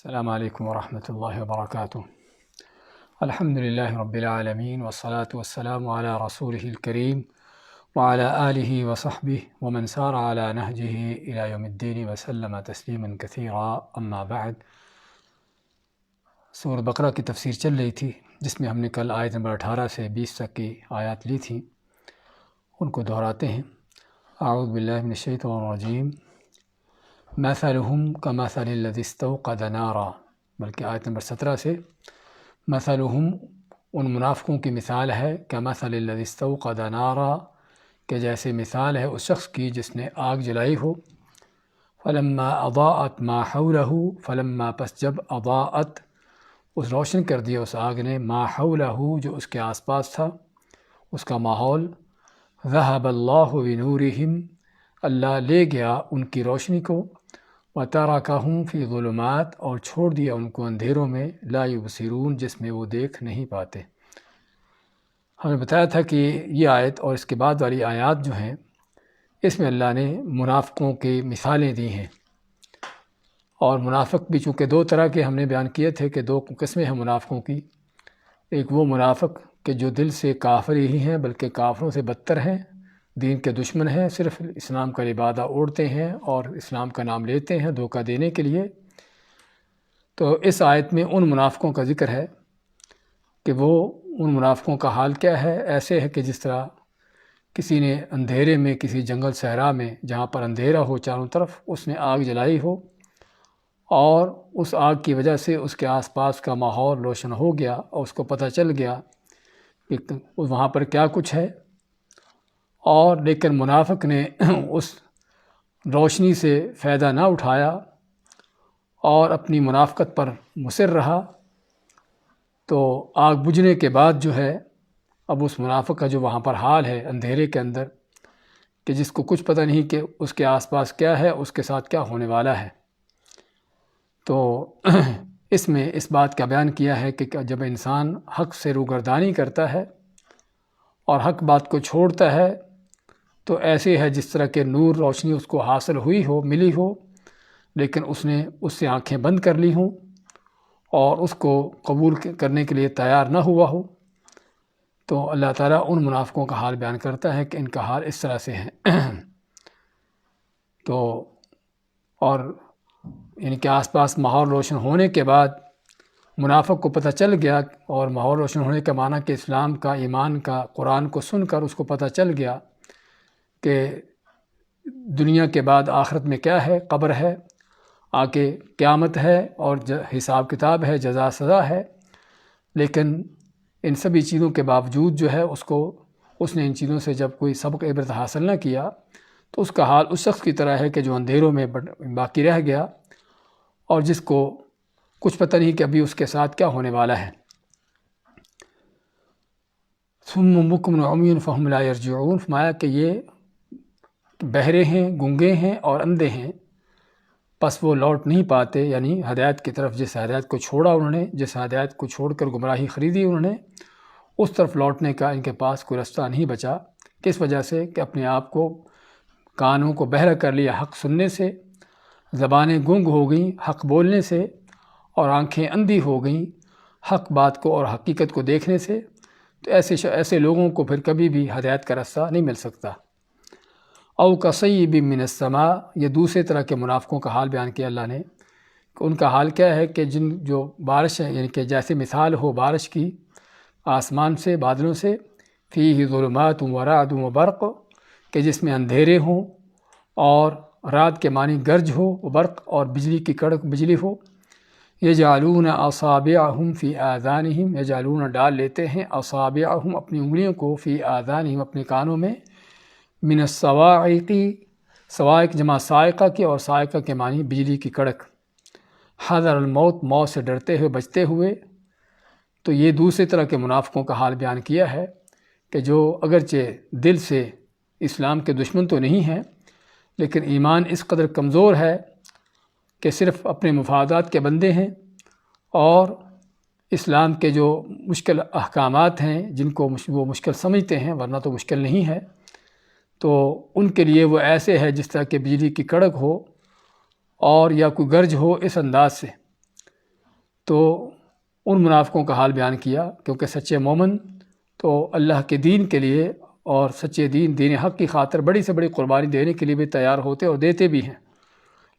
السلام علیکم ورحمۃ اللہ وبرکاتہ۔ الحمد للہ رب العالمین والصلاة والسلام علی رسولہ الکریم وعلی آلہ وصحبہ ومن سار علی نہجہ الی یوم الدین وسلم تسلیما کثیرا، اما بعد۔ سورۃ بقرہ کی تفسیر چل رہی تھی، جس میں ہم نے کل آیت نمبر 18 سے 20 تک کی آیات لی تھیں، ان کو دہراتے ہیں۔ اعوذ باللہ من الشیطان الرجیم، مثلہم کمثل الذی استوقد نارا، بلکہ آیت نمبر 17 سے مثلہم، ان منافقوں کی مثال ہے، کمثل الذی استوقد نارا، کہ جیسے مثال ہے اس شخص کی جس نے آگ جلائی ہو، فلما اضاءت ما حولہ، فلما پس جب اضاءت اس روشن کر دیا اس آگ نے، ما حولہ جو اس کے آس پاس تھا، اس کا ماحول، ذہب اللہ بنورہم، اللہ لے گیا ان کی روشنی کو، وَتَرَكَهُمْ فِي ظُلُمَاتٍ، اور چھوڑ دیا ان کو اندھیروں میں، لا يُبْصِرُونَ جس میں وہ دیکھ نہیں پاتے۔ ہمیں بتایا تھا کہ یہ آیت اور اس کے بعد والی آیات جو ہیں، اس میں اللہ نے منافقوں کی مثالیں دی ہیں، اور منافق بھی چونکہ دو طرح کے ہم نے بیان کیے تھے کہ دو قسمیں ہیں منافقوں کی۔ ایک وہ منافق کہ جو دل سے کافر ہی ہیں، بلکہ کافروں سے بدتر ہیں، دین کے دشمن ہیں، صرف اسلام کا لبادہ اوڑھتے ہیں اور اسلام کا نام لیتے ہیں دھوکہ دینے کے لیے۔ تو اس آیت میں ان منافقوں کا ذکر ہے کہ وہ ان منافقوں کا حال کیا ہے۔ ایسے ہے کہ جس طرح کسی نے اندھیرے میں، کسی جنگل صحرا میں جہاں پر اندھیرا ہو چاروں طرف، اس نے آگ جلائی ہو، اور اس آگ کی وجہ سے اس کے آس پاس کا ماحول روشن ہو گیا، اور اس کو پتہ چل گیا کہ وہاں پر کیا کچھ ہے، اور لیکن منافق نے اس روشنی سے فائدہ نہ اٹھایا اور اپنی منافقت پر مصر رہا، تو آگ بجھنے کے بعد جو ہے، اب اس منافق کا جو وہاں پر حال ہے اندھیرے کے اندر، کہ جس کو کچھ پتہ نہیں کہ اس کے آس پاس کیا ہے، اس کے ساتھ کیا ہونے والا ہے۔ تو اس میں اس بات کا بیان کیا ہے کہ جب انسان حق سے روگردانی کرتا ہے اور حق بات کو چھوڑتا ہے، تو ایسے ہے جس طرح کہ نور روشنی اس کو حاصل ہوئی ہو، ملی ہو، لیکن اس نے اس سے آنکھیں بند کر لی ہوں اور اس کو قبول کرنے کے لیے تیار نہ ہوا ہو۔ تو اللہ تعالیٰ ان منافقوں کا حال بیان کرتا ہے کہ ان کا حال اس طرح سے ہے۔ تو اور ان کے آس پاس ماحول روشن ہونے کے بعد منافق کو پتہ چل گیا، اور ماحول روشن ہونے کا معنی کہ اسلام کا، ایمان کا، قرآن کو سن کر اس کو پتہ چل گیا کہ دنیا کے بعد آخرت میں کیا ہے، قبر ہے، آگے قیامت ہے، اور حساب کتاب ہے، جزا سزا ہے۔ لیکن ان سبھی چیزوں کے باوجود جو ہے اس نے ان چیزوں سے جب کوئی سبق عبرت حاصل نہ کیا، تو اس کا حال اس شخص کی طرح ہے کہ جو اندھیروں میں باقی رہ گیا، اور جس کو کچھ پتہ نہیں کہ ابھی اس کے ساتھ کیا ہونے والا ہے۔ صم بکم عمی فہم لا یرجعون، فرمایا کہ یہ بہرے ہیں، گنگے ہیں اور اندھے ہیں، پس وہ لوٹ نہیں پاتے، یعنی ہدایت کی طرف، جس ہدایت کو چھوڑا انہوں نے، جس ہدایت کو چھوڑ کر گمراہی خریدی انہوں نے، اس طرف لوٹنے کا ان کے پاس کوئی رستہ نہیں بچا۔ کس وجہ سے؟ کہ اپنے آپ کو، کانوں کو بہرا کر لیا حق سننے سے، زبانیں گنگ ہو گئیں حق بولنے سے، اور آنکھیں اندھی ہو گئیں حق بات کو اور حقیقت کو دیکھنے سے۔ تو ایسے لوگوں کو پھر کبھی بھی ہدایت کا رستہ نہیں مل سکتا۔ او کصیب من السماء، یہ دوسرے طرح کے منافقوں کا حال بیان کیا اللہ نے، کہ ان کا حال کیا ہے کہ جو بارش ہے، یعنی کہ جیسے مثال ہو بارش کی آسمان سے، بادلوں سے، فیہ ظلمات و رعد و برق، کہ جس میں اندھیرے ہوں، اور رعد کے معنی گرج ہو، برق اور بجلی کی کڑک بجلی ہو۔ یجعلون اصابعہم فی آذانہم، یجعلون ڈال لیتے ہیں، اصابعہم اپنی انگلیوں کو، فی آذانہم اپنے کانوں میں، من الصواعق، صواعق جمع صاعقہ کی، اور صاعقہ کے معنی بجلی کی کڑک، حذر الموت، موت سے ڈرتے ہوئے، بچتے ہوئے۔ تو یہ دوسرے طرح کے منافقوں کا حال بیان کیا ہے کہ جو اگرچہ دل سے اسلام کے دشمن تو نہیں ہیں، لیکن ایمان اس قدر کمزور ہے کہ صرف اپنے مفادات کے بندے ہیں، اور اسلام کے جو مشکل احکامات ہیں جن کو وہ مشکل سمجھتے ہیں، ورنہ تو مشکل نہیں ہے، تو ان کے لیے وہ ایسے ہے جس طرح کہ بجلی کی کڑک ہو اور یا کوئی گرج ہو، اس انداز سے۔ تو ان منافقوں کا حال بیان کیا، کیونکہ سچے مومن تو اللہ کے دین کے لیے اور سچے دین حق کی خاطر بڑی سے بڑی قربانی دینے کے لیے بھی تیار ہوتے اور دیتے بھی ہیں،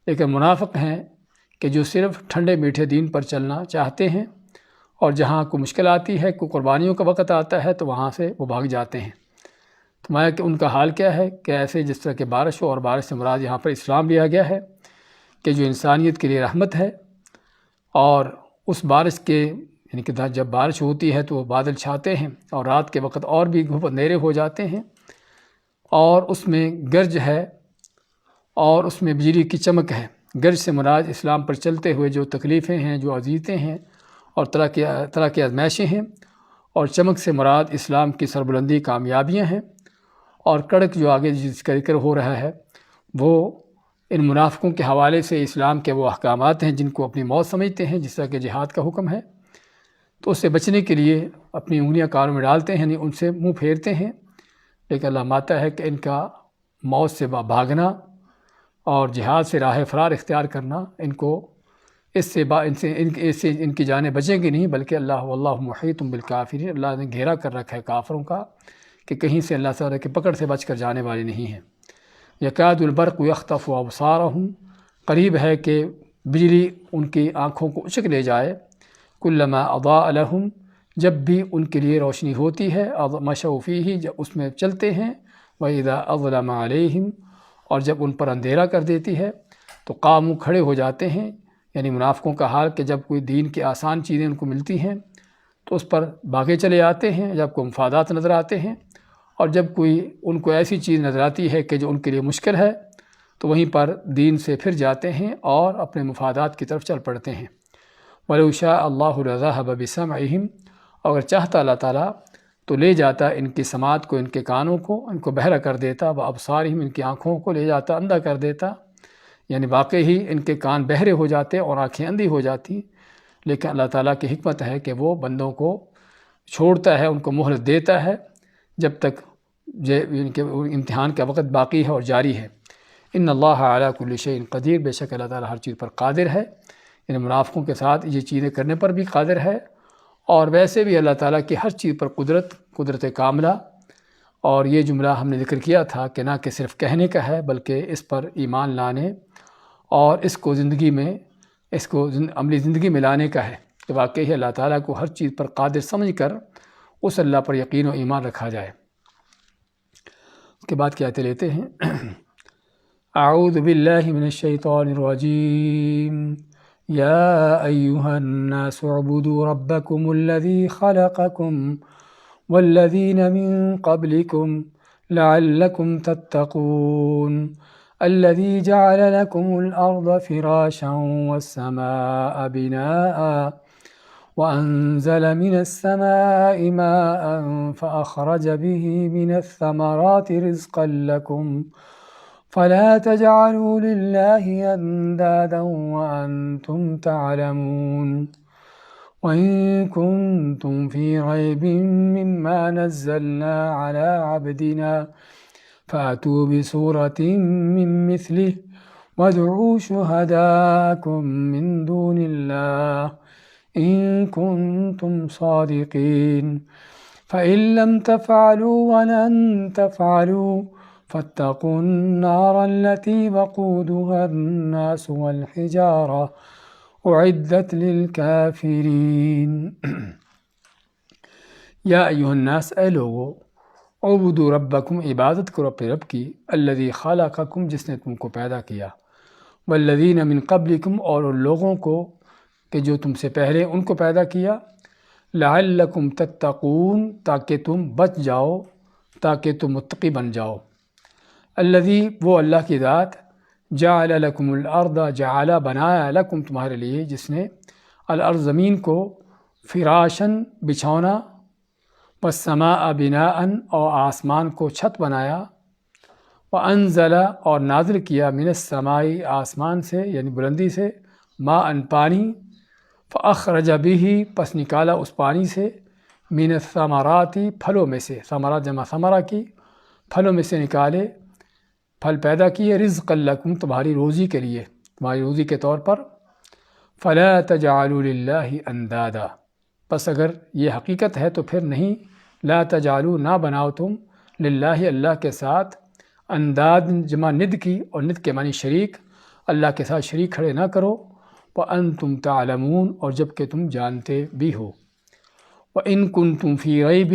لیکن منافق ہیں کہ جو صرف ٹھنڈے میٹھے دین پر چلنا چاہتے ہیں، اور جہاں کوئی مشکل آتی ہے، کوئی قربانیوں کا وقت آتا ہے تو وہاں سے وہ بھاگ جاتے ہیں۔ تو میں کہ ان کا حال کیا ہے کہ ایسے جس طرح کہ بارش ہو، اور بارش سے مراد یہاں پر اسلام لیا گیا ہے کہ جو انسانیت کے لیے رحمت ہے، اور اس بارش کے یعنی کہ جب بارش ہوتی ہے تو بادل چھاتے ہیں اور رات کے وقت اور بھی اندھیرے ہو جاتے ہیں، اور اس میں گرج ہے اور اس میں بجلی کی چمک ہے۔ گرج سے مراد اسلام پر چلتے ہوئے جو تکلیفیں ہیں، جو اذیتیں ہیں اور طرح کی آزمائشیں ہیں، اور چمک سے مراد اسلام کی سربلندی، کامیابیاں ہیں، اور کڑک جو آگے جس کا ذکر ہو رہا ہے وہ ان منافقوں کے حوالے سے اسلام کے وہ احکامات ہیں جن کو اپنی موت سمجھتے ہیں، جس طرح کہ جہاد کا حکم ہے، تو اس سے بچنے کے لیے اپنی انگلیاں کانوں میں ڈالتے ہیں، یعنی ان سے منہ پھیرتے ہیں، لیکن اللہ ماتا ہے کہ ان کا موت سے بھاگنا اور جہاد سے راہ فرار اختیار کرنا ان کی جانیں بچیں گی نہیں، بلکہ واللہ محیط بالکافرین، اللہ نے گھیرا کر رکھا ہے کافروں کا کہ کہیں سے اللہ تعالیٰ کی پکڑ سے بچ کر جانے والے نہیں ہیں۔ یکاد البرق یخطف ابصارہم، قریب ہے کہ بجلی ان کی آنکھوں کو اچک لے جائے، کلما اضاء لہم، جب بھی ان کے لیے روشنی ہوتی ہے، مشوا فیہ، جب اس میں چلتے ہیں، وَإِذَا أَظْلَمَ عَلَيْهِمْ، اور جب ان پر اندھیرا کر دیتی ہے تو قاموا، کھڑے ہو جاتے ہیں۔ یعنی منافقوں کا حال کہ جب کوئی دین کی آسان چیزیں ان کو ملتی ہیں تو اس پر بھاگے چلے آتے ہیں، جب کوئی مفادات نظر آتے ہیں، اور جب کوئی ان کو ایسی چیز نظر آتی ہے کہ جو ان کے لیے مشکل ہے تو وہیں پر دین سے پھر جاتے ہیں اور اپنے مفادات کی طرف چل پڑتے ہیں۔ وَلَوْ شَاءَ اللَّهُ لَذَهَبَ بِسَمْعِهِمْ، اگر چاہتا اللہ تعالیٰ تو لے جاتا ان کی سماعت کو، ان کے کانوں کو، ان کو بہرا کر دیتا، وَأَبْصَارِهِمْ، ان کی آنکھوں کو لے جاتا، اندھا کر دیتا، یعنی واقعی ہی ان کے کان بہرے ہو جاتے اور آنکھیں اندھی ہو جاتی، لیکن اللہ تعالیٰ کی حکمت ہے کہ وہ بندوں کو چھوڑتا ہے، ان کو مہلت دیتا ہے جب تک ان کے امتحان کا وقت باقی ہے اور جاری ہے۔ ان اللہ علی کل شیء قدیر، بے شک اللہ تعالیٰ ہر چیز پر قادر ہے، ان منافقوں کے ساتھ یہ چیزیں کرنے پر بھی قادر ہے، اور ویسے بھی اللہ تعالیٰ کی ہر چیز پر قدرت کاملہ۔ اور یہ جملہ ہم نے ذکر کیا تھا کہ نہ کہ صرف کہنے کا ہے، بلکہ اس پر ایمان لانے اور اس کو عملی زندگی میں لانے کا ہے کہ واقعی اللہ تعالیٰ کو ہر چیز پر قادر سمجھ کر اس اللہ پر یقین و ایمان رکھا جائے۔ اس کے بعد کی آیتیں لیتے ہیں۔ اعوذ باللہ من الشیطان الرجیم، یا ایہا الناس اعبدوا ربکم الذی خلقکم والذین من قبلکم لعلکم تتقون، الذي جعل لكم الأرض فراشا والسماء بناء وأنزل من السماء ماء فأخرج به من الثمرات رزقا لكم فلا تجعلوا لله أندادا وأنتم تعلمون، وإن كنتم في ريب مما نزلنا على عبدنا فأتوا بسورة من مثله وادعوا شهداءكم من دون الله إن كنتم صادقين، فإن لم تفعلوا ولن تفعلوا فاتقوا النار التي وقودها الناس والحجارة أعدت للكافرين۔ یا ایھا الناس، اے لوگو، اعبدوا ربکم، عبادت کرو اپنے رب کی، الذی خلقکم، جس نے تم کو پیدا کیا، والذین من قبلکم، اور ان لوگوں کو کہ جو تم سے پہلے ان کو پیدا کیا، لعلکم تتقون، تاکہ تم بچ جاؤ، تاکہ تم متقی بن جاؤ۔ الذی، وہ اللہ کی ذات، جعل لکم الارض، جعل، بنایا، لکم، تمہارے لیے، جس نے الارض، زمین کو، فراشن، بچھونا، والسماء بناء، اور آسمان کو چھت بنایا، وانزل، اور نازل کیا، من السماء، آسمان سے یعنی بلندی سے، ماء، پانی، فاخرج به، پس نکالا اس پانی سے، من الثمرات، پھلوں میں سے، ثمرات جمع ثمرہ کی، پھلوں میں سے نکالے، پھل پیدا کیے، رزقا لکم، تمہاری روزی کے لیے، تمہاری روزی کے طور پر، فلا تجعلوا للہ اندادا، پس اگر یہ حقیقت ہے تو پھر نہیں، لا تجعلوا نہ بناؤ تم، للہ اللہ کے ساتھ، انداد جمع ند کی، اور ند کے معنی شریک، اللہ کے ساتھ شریک کھڑے نہ کرو، وانتم تعلمون، اور جب کہ تم جانتے بھی ہو، وان کنتم فی ریب،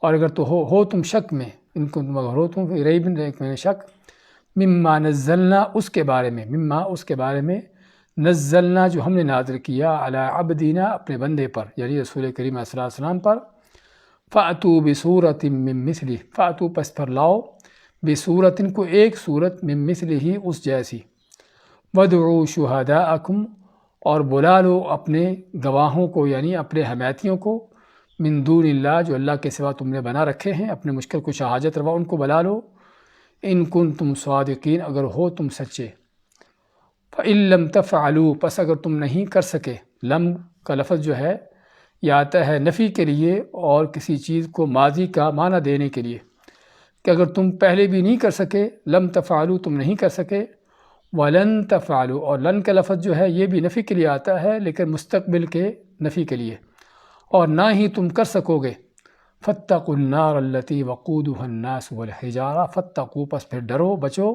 اور اگر تو ہو تم شک میں، ان کنتم اگر ہو تم فی ریب میں شک، مما نزلنا اس کے بارے میں، مما اس کے بارے میں، نزلنا جو ہم نے نازل کیا، علی عبدنا اپنے بندے پر، یعنی رسول کریم صلی اللہ علیہ وسلم پر، فأتوا بصورت من مثلہ، فأتوا پس پر لاؤ، بصورت کو ایک صورت، من مثلہ اس جیسی، وادعوا شہداءکم، اور بلا لو اپنے گواہوں کو، یعنی اپنے حمایتیوں کو، من دون اللہ جو اللہ کے سوا تم نے بنا رکھے ہیں، اپنے مشکل کو حاجت روا ان کو بلا لو، ان کنتم صادقین اگر ہو تم سچے، فإن لم تفعلوا پس اگر تم نہیں کر سکے، لم کا لفظ جو ہے یہ آتا ہے نفی کے لیے اور کسی چیز کو ماضی کا معنی دینے کے لیے، کہ اگر تم پہلے بھی نہیں کر سکے، لم تفعلوا تم نہیں کر سکے، ولن تفعلوا، اور لن کا لفظ جو ہے یہ بھی نفی کے لیے آتا ہے لیکن مستقبل کے نفی کے لیے، اور نہ ہی تم کر سکو گے، فاتقوا النار التي وقودها الناس والحجارہ، فاتقوا پس پھر ڈرو بچو،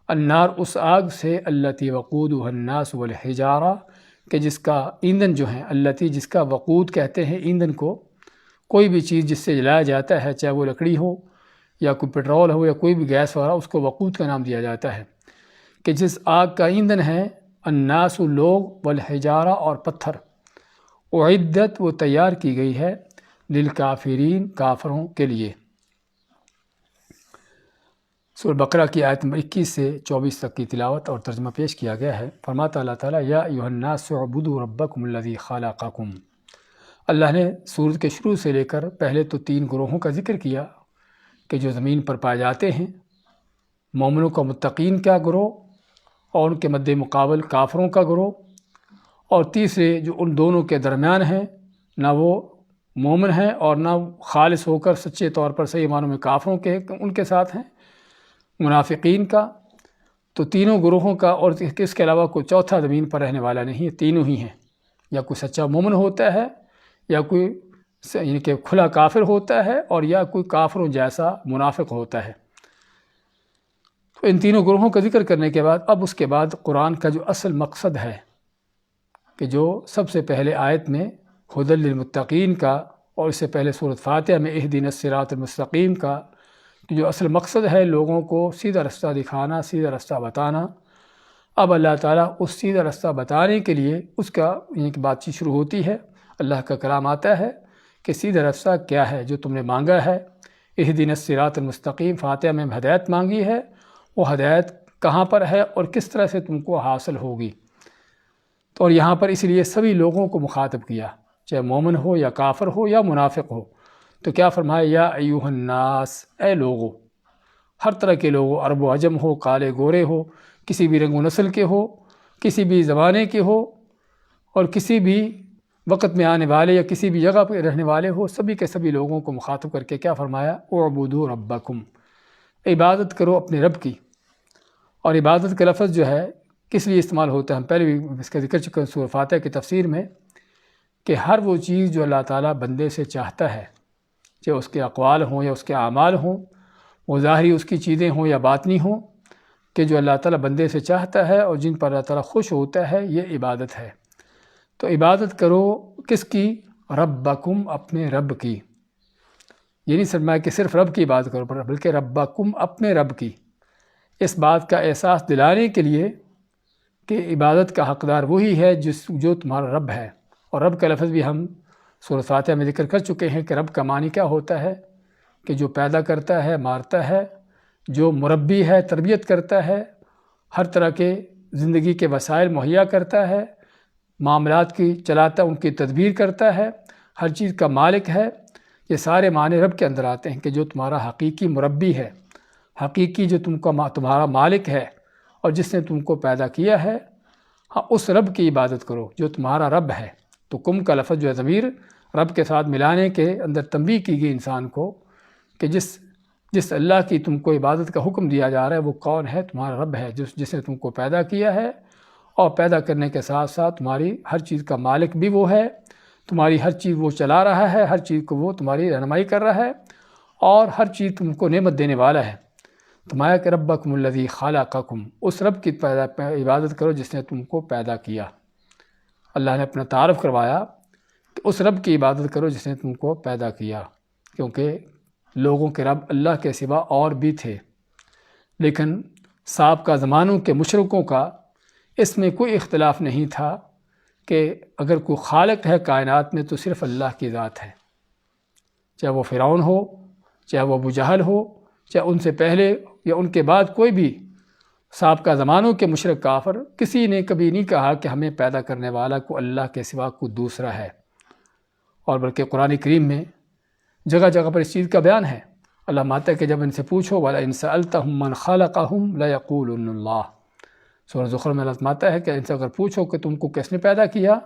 النار اس آگ سے، التي وقودها الناس والحجارہ کہ جس کا ایندھن جو ہے، التي جس کا وقود کہتے ہیں ایندھن کو، کوئی بھی چیز جس سے جلایا جاتا ہے، چاہے وہ لکڑی ہو یا کوئی پٹرول ہو یا کوئی بھی گیس وغیرہ، اس کو وقود کا نام دیا جاتا ہے، کہ جس آگ کا ایندھن ہے، الناس لوگ، والحجارہ اور پتھر، اعدت وہ تیار کی گئی ہے، للکافرین کافروں کے لیے۔ سورہ بقرہ کی آیت نمبر 21 سے 24 تک کی تلاوت اور ترجمہ پیش کیا گیا ہے۔ فرماتا اللہ تعالیٰ، یا ایھا الناس اعبدوا ربکم الذی خلقکم، اللہ نے سورت کے شروع سے لے کر پہلے تو 3 گروہوں کا ذکر کیا کہ جو زمین پر پائے جاتے ہیں، مومنوں کا متقین کا گروہ، اور ان کے مد مقابل کافروں کا گروہ، اور تیسرے جو ان دونوں کے درمیان ہیں، نہ وہ مومن ہیں اور نہ خالص ہو کر سچے طور پر صحیح معنوں میں کافروں کے ان کے ساتھ ہیں، منافقین کا، تو تینوں گروہوں کا، اور اس کے علاوہ کوئی چوتھا زمین پر رہنے والا نہیں ہے، تینوں ہی ہیں، یا کوئی سچا مومن ہوتا ہے، یا کوئی یعنی کہ کھلا کافر ہوتا ہے، اور یا کوئی کافروں جیسا منافق ہوتا ہے۔ تو ان تینوں گروہوں کا ذکر کرنے کے بعد اب اس کے بعد قرآن کا جو اصل مقصد ہے، کہ جو سب سے پہلے آیت میں ھدی للمتقین کا، اور اس سے پہلے سورۃ فاتحہ میں اہدنا الصراط المستقیم کا، کہ جو اصل مقصد ہے لوگوں کو سیدھا رستہ دکھانا، سیدھا رستہ بتانا، اب اللہ تعالیٰ اس سیدھا رستہ بتانے کے لیے اس کا یعنی کہ بات چیت شروع ہوتی ہے، اللہ کا کلام آتا ہے کہ سیدھا رستہ کیا ہے جو تم نے مانگا ہے، اہدنا الصراط المستقیم، فاتحہ میں ہدایت مانگی ہے، وہ ہدایت کہاں پر ہے اور کس طرح سے تم کو حاصل ہوگی۔ تو اور یہاں پر اس لیے سبھی لوگوں کو مخاطب کیا، چاہے مومن ہو یا کافر ہو یا منافق ہو، تو کیا فرمایا، یا ایھا الناس، اے لوگو، ہر طرح کے لوگوں، عرب و عجم ہو، کالے گورے ہو، کسی بھی رنگ و نسل کے ہو، کسی بھی زمانے کے ہو، اور کسی بھی وقت میں آنے والے یا کسی بھی جگہ پہ رہنے والے ہو، سبھی کے سبھی لوگوں کو مخاطب کر کے کیا فرمایا، اعبدوا ربکم، عبادت کرو اپنے رب کی۔ اور عبادت کا لفظ جو ہے کس لیے استعمال ہوتا ہے، ہم پہلے بھی اس کا ذکر چکے ہیں سورہ فاتحہ کی تفسیر میں، کہ ہر وہ چیز جو اللہ تعالیٰ بندے سے چاہتا ہے، چاہے اس کے اقوال ہوں یا اس کے اعمال ہوں، وہ ظاہری اس کی چیزیں ہوں یا باطنی ہوں، کہ جو اللہ تعالیٰ بندے سے چاہتا ہے اور جن پر اللہ تعالیٰ خوش ہوتا ہے، یہ عبادت ہے۔ تو عبادت کرو کس کی، ربکم، اپنے رب کی، یہ نہیں فرمایا کہ صرف رب کی عبادت کرو، بلکہ ربکم، اپنے رب کی، اس بات کا احساس دلانے کے لیے کہ عبادت کا حقدار وہی ہے جو تمہارا رب ہے۔ اور رب کا لفظ بھی ہم سورۃ فاتحہ میں ذکر کر چکے ہیں کہ رب کا معنی کیا ہوتا ہے، کہ جو پیدا کرتا ہے، مارتا ہے، جو مربی ہے، تربیت کرتا ہے، ہر طرح کے زندگی کے وسائل مہیا کرتا ہے، معاملات کی چلاتا، ان کی تدبیر کرتا ہے، ہر چیز کا مالک ہے۔ یہ سارے معنی رب کے اندر آتے ہیں، کہ جو تمہارا حقیقی مربی ہے، حقیقی جو تمہارا مالک ہے اور جس نے تم کو پیدا کیا ہے، ہاں اس رب کی عبادت کرو جو تمہارا رب ہے۔ تو کم کا لفظ جو ہے ضمیر رب کے ساتھ ملانے کے اندر تنبیہ کی گئی انسان کو، کہ جس اللہ کی تم کو عبادت کا حکم دیا جا رہا ہے وہ کون ہے، تمہارا رب ہے، جس نے تم کو پیدا کیا ہے اور پیدا کرنے کے ساتھ ساتھ تمہاری ہر چیز کا مالک بھی وہ ہے، تمہاری ہر چیز وہ چلا رہا ہے، ہر چیز کو وہ تمہاری رہنمائی کر رہا ہے، اور ہر چیز تم کو نعمت دینے والا ہے۔ تمہارا کہ ربکم الذی خلقکم، اس رب کی عبادت کرو جس نے تم کو پیدا کیا۔ اللہ نے اپنا تعارف کروایا کہ اس رب کی عبادت کرو جس نے تم کو پیدا کیا، کیونکہ لوگوں کے رب اللہ کے سوا اور بھی تھے، لیکن سابقہ زمانوں کے مشرکوں کا اس میں کوئی اختلاف نہیں تھا کہ اگر کوئی خالق ہے کائنات میں تو صرف اللہ کی ذات ہے، چاہے وہ فرعون ہو، چاہے وہ ابو جہل ہو، چاہے ان سے پہلے یا ان کے بعد کوئی بھی سابقہ زمانوں کے مشرک کافر، کسی نے کبھی نہیں کہا کہ ہمیں پیدا کرنے والا کو اللہ کے سوا کوئی دوسرا ہے۔ اور بلکہ قرآن کریم میں جگہ جگہ پر اس چیز کا بیان ہے۔ اللہ ماتا کہ جب ان سے پوچھو وَلَئِن سَأَلْتَهُم مَّنْ خَلَقَهُمْ لَيَقُولُنَّ اللَّهُ، سورہ زخرف میں اللہ ماتا ہے کہ ان سے اگر پوچھو کہ تم کو کس نے پیدا کیا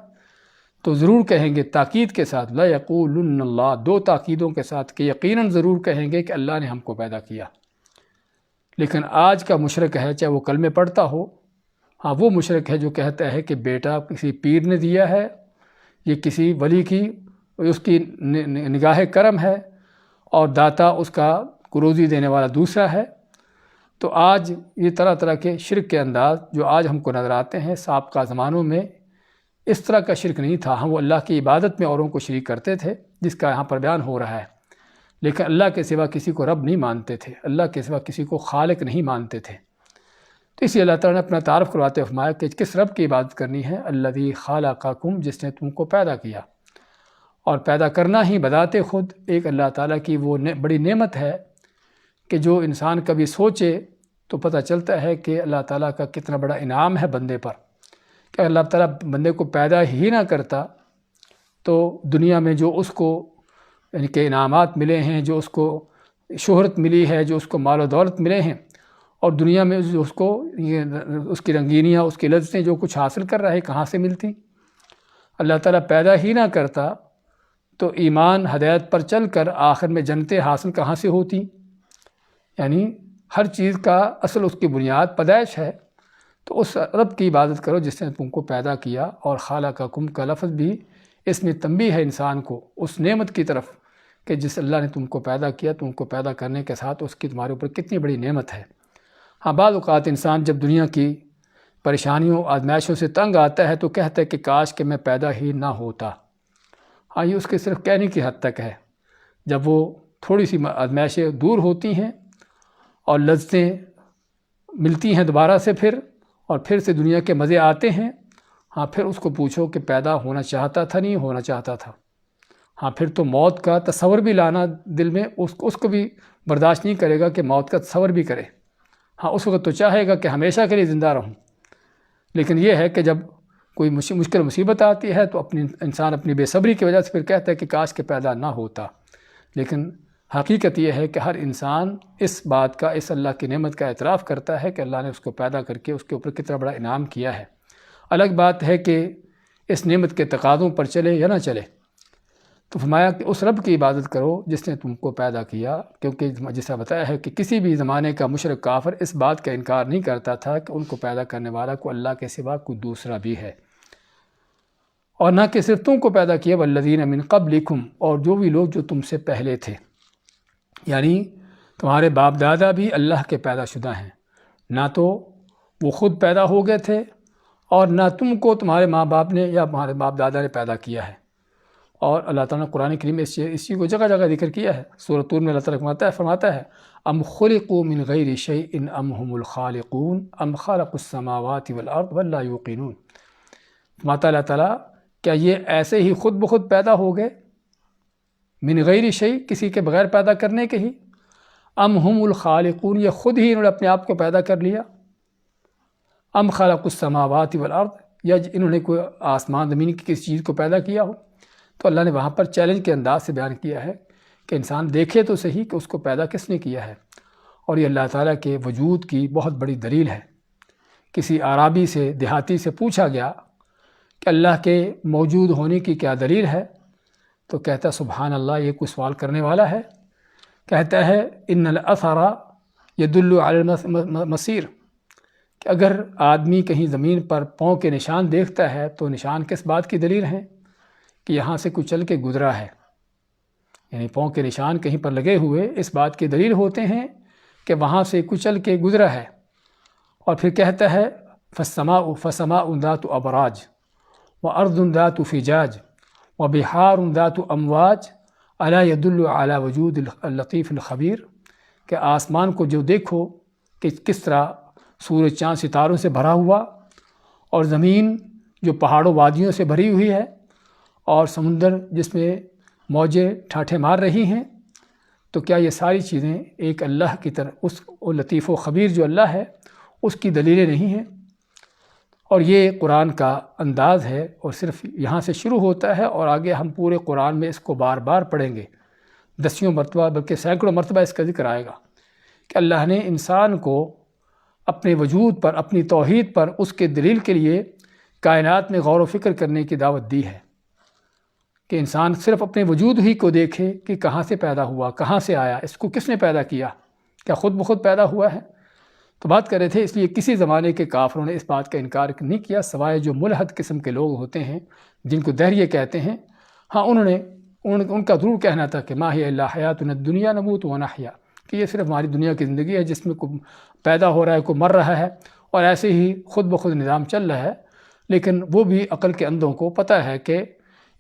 تو ضرور کہیں گے تاکید کے ساتھ لَيَقُولُنَّ اللَّهُ، دو تاکیدوں کے ساتھ کہ یقیناً ضرور کہیں گے کہ اللہ نے ہم کو پیدا کیا۔ لیکن آج کا مشرک ہے، چاہے وہ کلمے پڑھتا ہو، ہاں وہ مشرک ہے جو کہتا ہے کہ بیٹا کسی پیر نے دیا ہے، یہ کسی ولی کی اس کی نگاہ کرم ہے، اور داتا اس کا روزی دینے والا دوسرا ہے۔ تو آج یہ طرح طرح کے شرک کے انداز جو آج ہم کو نظر آتے ہیں، سابقہ زمانوں میں اس طرح کا شرک نہیں تھا۔ ہم وہ اللہ کی عبادت میں اوروں کو شریک کرتے تھے جس کا یہاں پر بیان ہو رہا ہے، لیکن اللہ کے سوا کسی کو رب نہیں مانتے تھے، اللہ کے سوا کسی کو خالق نہیں مانتے تھے۔ تو اسی اللہ تعالیٰ نے اپنا تعارف کرواتے فرمایا کہ کس رب کی عبادت کرنی ہے، الذی خلقکم، جس نے تم کو پیدا کیا۔ اور پیدا کرنا ہی بذات خود ایک اللہ تعالیٰ کی وہ بڑی نعمت ہے کہ جو انسان کبھی سوچے تو پتہ چلتا ہے کہ اللہ تعالیٰ کا کتنا بڑا انعام ہے بندے پر، کہ اللہ تعالیٰ بندے کو پیدا ہی نہ کرتا تو دنیا میں جو اس کو یعنی کہ انعامات ملے ہیں، جو اس کو شہرت ملی ہے، جو اس کو مال و دولت ملے ہیں، اور دنیا میں جو اس کو اس کی رنگینیاں، اس کی لذتیں جو کچھ حاصل کر رہا ہے، کہاں سے ملتی؟ اللہ تعالیٰ پیدا ہی نہ کرتا تو ایمان ہدایت پر چل کر آخر میں جنتیں حاصل کہاں سے ہوتی؟ یعنی ہر چیز کا اصل اس کی بنیاد پیدائش ہے۔ تو اس رب کی عبادت کرو جس نے تم کو پیدا کیا، اور خالقکم کا لفظ بھی اس میں تنبیہ ہے انسان کو اس نعمت کی طرف کہ جس اللہ نے تم کو پیدا کیا، تم کو پیدا کرنے کے ساتھ اس کی تمہارے اوپر کتنی بڑی نعمت ہے۔ ہاں بعض اوقات انسان جب دنیا کی پریشانیوں آزمائشوں سے تنگ آتا ہے تو کہتا ہے کہ کاش کہ میں پیدا ہی نہ ہوتا۔ ہاں یہ اس کے صرف کہنے کی حد تک ہے۔ جب وہ تھوڑی سی آزمائشیں دور ہوتی ہیں اور لذتیں ملتی ہیں دوبارہ سے پھر سے دنیا کے مزے آتے ہیں، ہاں پھر اس کو پوچھو کہ پیدا ہونا چاہتا تھا نہیں ہونا چاہتا تھا۔ ہاں پھر تو موت کا تصور بھی لانا دل میں اس کو بھی برداشت نہیں کرے گا کہ موت کا تصور بھی کرے۔ ہاں اس وقت تو چاہے گا کہ ہمیشہ کے لیے زندہ رہوں۔ لیکن یہ ہے کہ جب کوئی مشکل مصیبت آتی ہے تو انسان اپنی بے صبری کی وجہ سے پھر کہتا ہے کہ کاش کہ پیدا نہ ہوتا۔ لیکن حقیقت یہ ہے کہ ہر انسان اس بات کا، اس اللہ کی نعمت کا اعتراف کرتا ہے کہ اللہ نے اس کو پیدا کر کے اس کے اوپر کتنا بڑا انعام کیا ہے۔ الگ بات ہے کہ اس نعمت کے تقاضوں پر چلے یا نہ چلے۔ تو فرمایا کہ اس رب کی عبادت کرو جس نے تم کو پیدا کیا، کیونکہ جیسا بتایا ہے کہ کسی بھی زمانے کا مشرک کافر اس بات کا انکار نہیں کرتا تھا کہ ان کو پیدا کرنے والا کو اللہ کے سوا کوئی دوسرا بھی ہے۔ اور نہ کہ صرف تم کو پیدا کیا، والذین من قبلکم، اور جو بھی لوگ جو تم سے پہلے تھے، یعنی تمہارے باپ دادا بھی اللہ کے پیدا شدہ ہیں، نہ تو وہ خود پیدا ہو گئے تھے اور نہ تم کو تمہارے ماں باپ نے یا تمہارے باپ دادا نے پیدا کیا ہے۔ اور اللہ تعالیٰ نے قرآن کریم میں اس چیز کو جگہ جگہ ذکر کیا ہے۔ سورۃ طور میں اللہ تعالیٰ فرماتا ہے ام خلقوا من غیر شیء ام هم الخالقون ام خلقوا السماوات والارض بل لا یوقنون۔ فرماتا اللہ تعالیٰ کیا یہ ایسے ہی خود بخود پیدا ہو گئے، من غیر شیء، کسی کے بغیر پیدا کرنے کے ہی، ام هم الخالقون، یا خود ہی انہوں نے اپنے آپ کو پیدا کر لیا، ام خلقوا السماوات والارض، یا انہوں نے کوئی آسمان زمین کی کسی چیز کو پیدا کیا ہو۔ تو اللہ نے وہاں پر چیلنج کے انداز سے بیان کیا ہے کہ انسان دیکھے تو صحیح کہ اس کو پیدا کس نے کیا ہے۔ اور یہ اللہ تعالیٰ کے وجود کی بہت بڑی دلیل ہے۔ کسی عرابی سے، دیہاتی سے پوچھا گیا کہ اللہ کے موجود ہونے کی کیا دلیل ہے، تو کہتا سبحان اللہ، یہ کوئی سوال کرنے والا ہے؟ کہتا ہے ان الاثر يدل على المسیر، کہ اگر آدمی کہیں زمین پر پاؤں کے نشان دیکھتا ہے تو نشان کس بات کی دلیل ہیں؟ کہ یہاں سے کوئی چل کے گزرا ہے، یعنی پاؤں کے نشان کہیں پر لگے ہوئے اس بات کی دلیل ہوتے ہیں کہ وہاں سے کوئی چل کے گزرا ہے۔ اور پھر کہتا ہے فَالسَّمَاءُ ذَاتُ أَبْرَاجٍ وَأَرْضٌ ذَاتُ فِجَاجٍ وَبِحَارٌ ذَاتُ أَمْوَاجٍ أَلَا يَدُلُّ عَلَى وُجُودِ اللطیف الخبیر، کہ آسمان کو جو دیکھو کہ کس طرح سورج چاند ستاروں سے بھرا ہوا، اور زمین جو پہاڑوں وادیوں سے بھری ہوئی ہے، اور سمندر جس میں موجیں ٹھاٹھے مار رہی ہیں، تو کیا یہ ساری چیزیں ایک اللہ کی طرف، اس لطیف و خبیر جو اللہ ہے اس کی دلیلیں نہیں ہیں؟ اور یہ قرآن کا انداز ہے، اور صرف یہاں سے شروع ہوتا ہے، اور آگے ہم پورے قرآن میں اس کو بار بار پڑھیں گے، دسیوں مرتبہ بلکہ سینکڑوں مرتبہ اس کا ذکر آئے گا کہ اللہ نے انسان کو اپنے وجود پر، اپنی توحید پر، اس کے دلیل کے لیے کائنات میں غور و فکر کرنے کی دعوت دی ہے، کہ انسان صرف اپنے وجود ہی کو دیکھے کہ کہاں سے پیدا ہوا، کہاں سے آیا، اس کو کس نے پیدا کیا، کیا خود بخود پیدا ہوا ہے؟ تو بات کر رہے تھے، اس لیے کسی زمانے کے کافروں نے اس بات کا انکار نہیں کیا سوائے جو ملحد قسم کے لوگ ہوتے ہیں جن کو دہریے کہتے ہیں۔ ہاں ان کا ضرور کہنا تھا کہ ما ہی الا حیاتنا الدنیا نموت و نحیا، کہ یہ صرف ہماری دنیا کی زندگی ہے جس میں کوئی پیدا ہو رہا ہے، کوئی مر رہا ہے، اور ایسے ہی خود بخود نظام چل رہا ہے۔ لیکن وہ بھی عقل کے اندھوں کو پتہ ہے کہ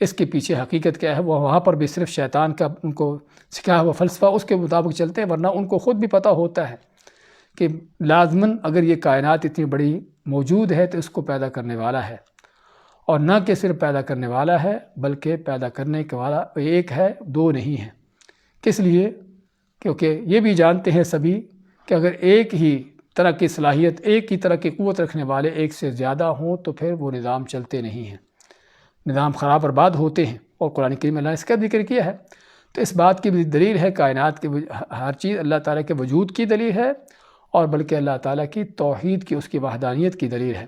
اس کے پیچھے حقیقت کیا ہے، وہ وہاں پر بھی صرف شیطان کا ان کو سکھایا ہوا فلسفہ اس کے مطابق چلتے ہیں، ورنہ ان کو خود بھی پتہ ہوتا ہے کہ لازماً اگر یہ کائنات اتنی بڑی موجود ہے تو اس کو پیدا کرنے والا ہے، اور نہ کہ صرف پیدا کرنے والا ہے بلکہ پیدا کرنے کے والا ایک ہے، دو نہیں ہے۔ کس لیے؟ کیونکہ یہ بھی جانتے ہیں سبھی کہ اگر ایک ہی طرح کی صلاحیت، ایک ہی طرح کی قوت رکھنے والے ایک سے زیادہ ہوں تو پھر وہ نظام چلتے نہیں ہیں، نظام خراب برباد ہوتے ہیں، اور قرآن کریم میں اللہ نے اس کا ذکر کیا ہے۔ تو اس بات کی بھی دلیل ہے، کائنات کی ہر چیز اللہ تعالیٰ کے وجود کی دلیل ہے، اور بلکہ اللہ تعالیٰ کی توحید کی، اس کی وحدانیت کی دلیل ہے۔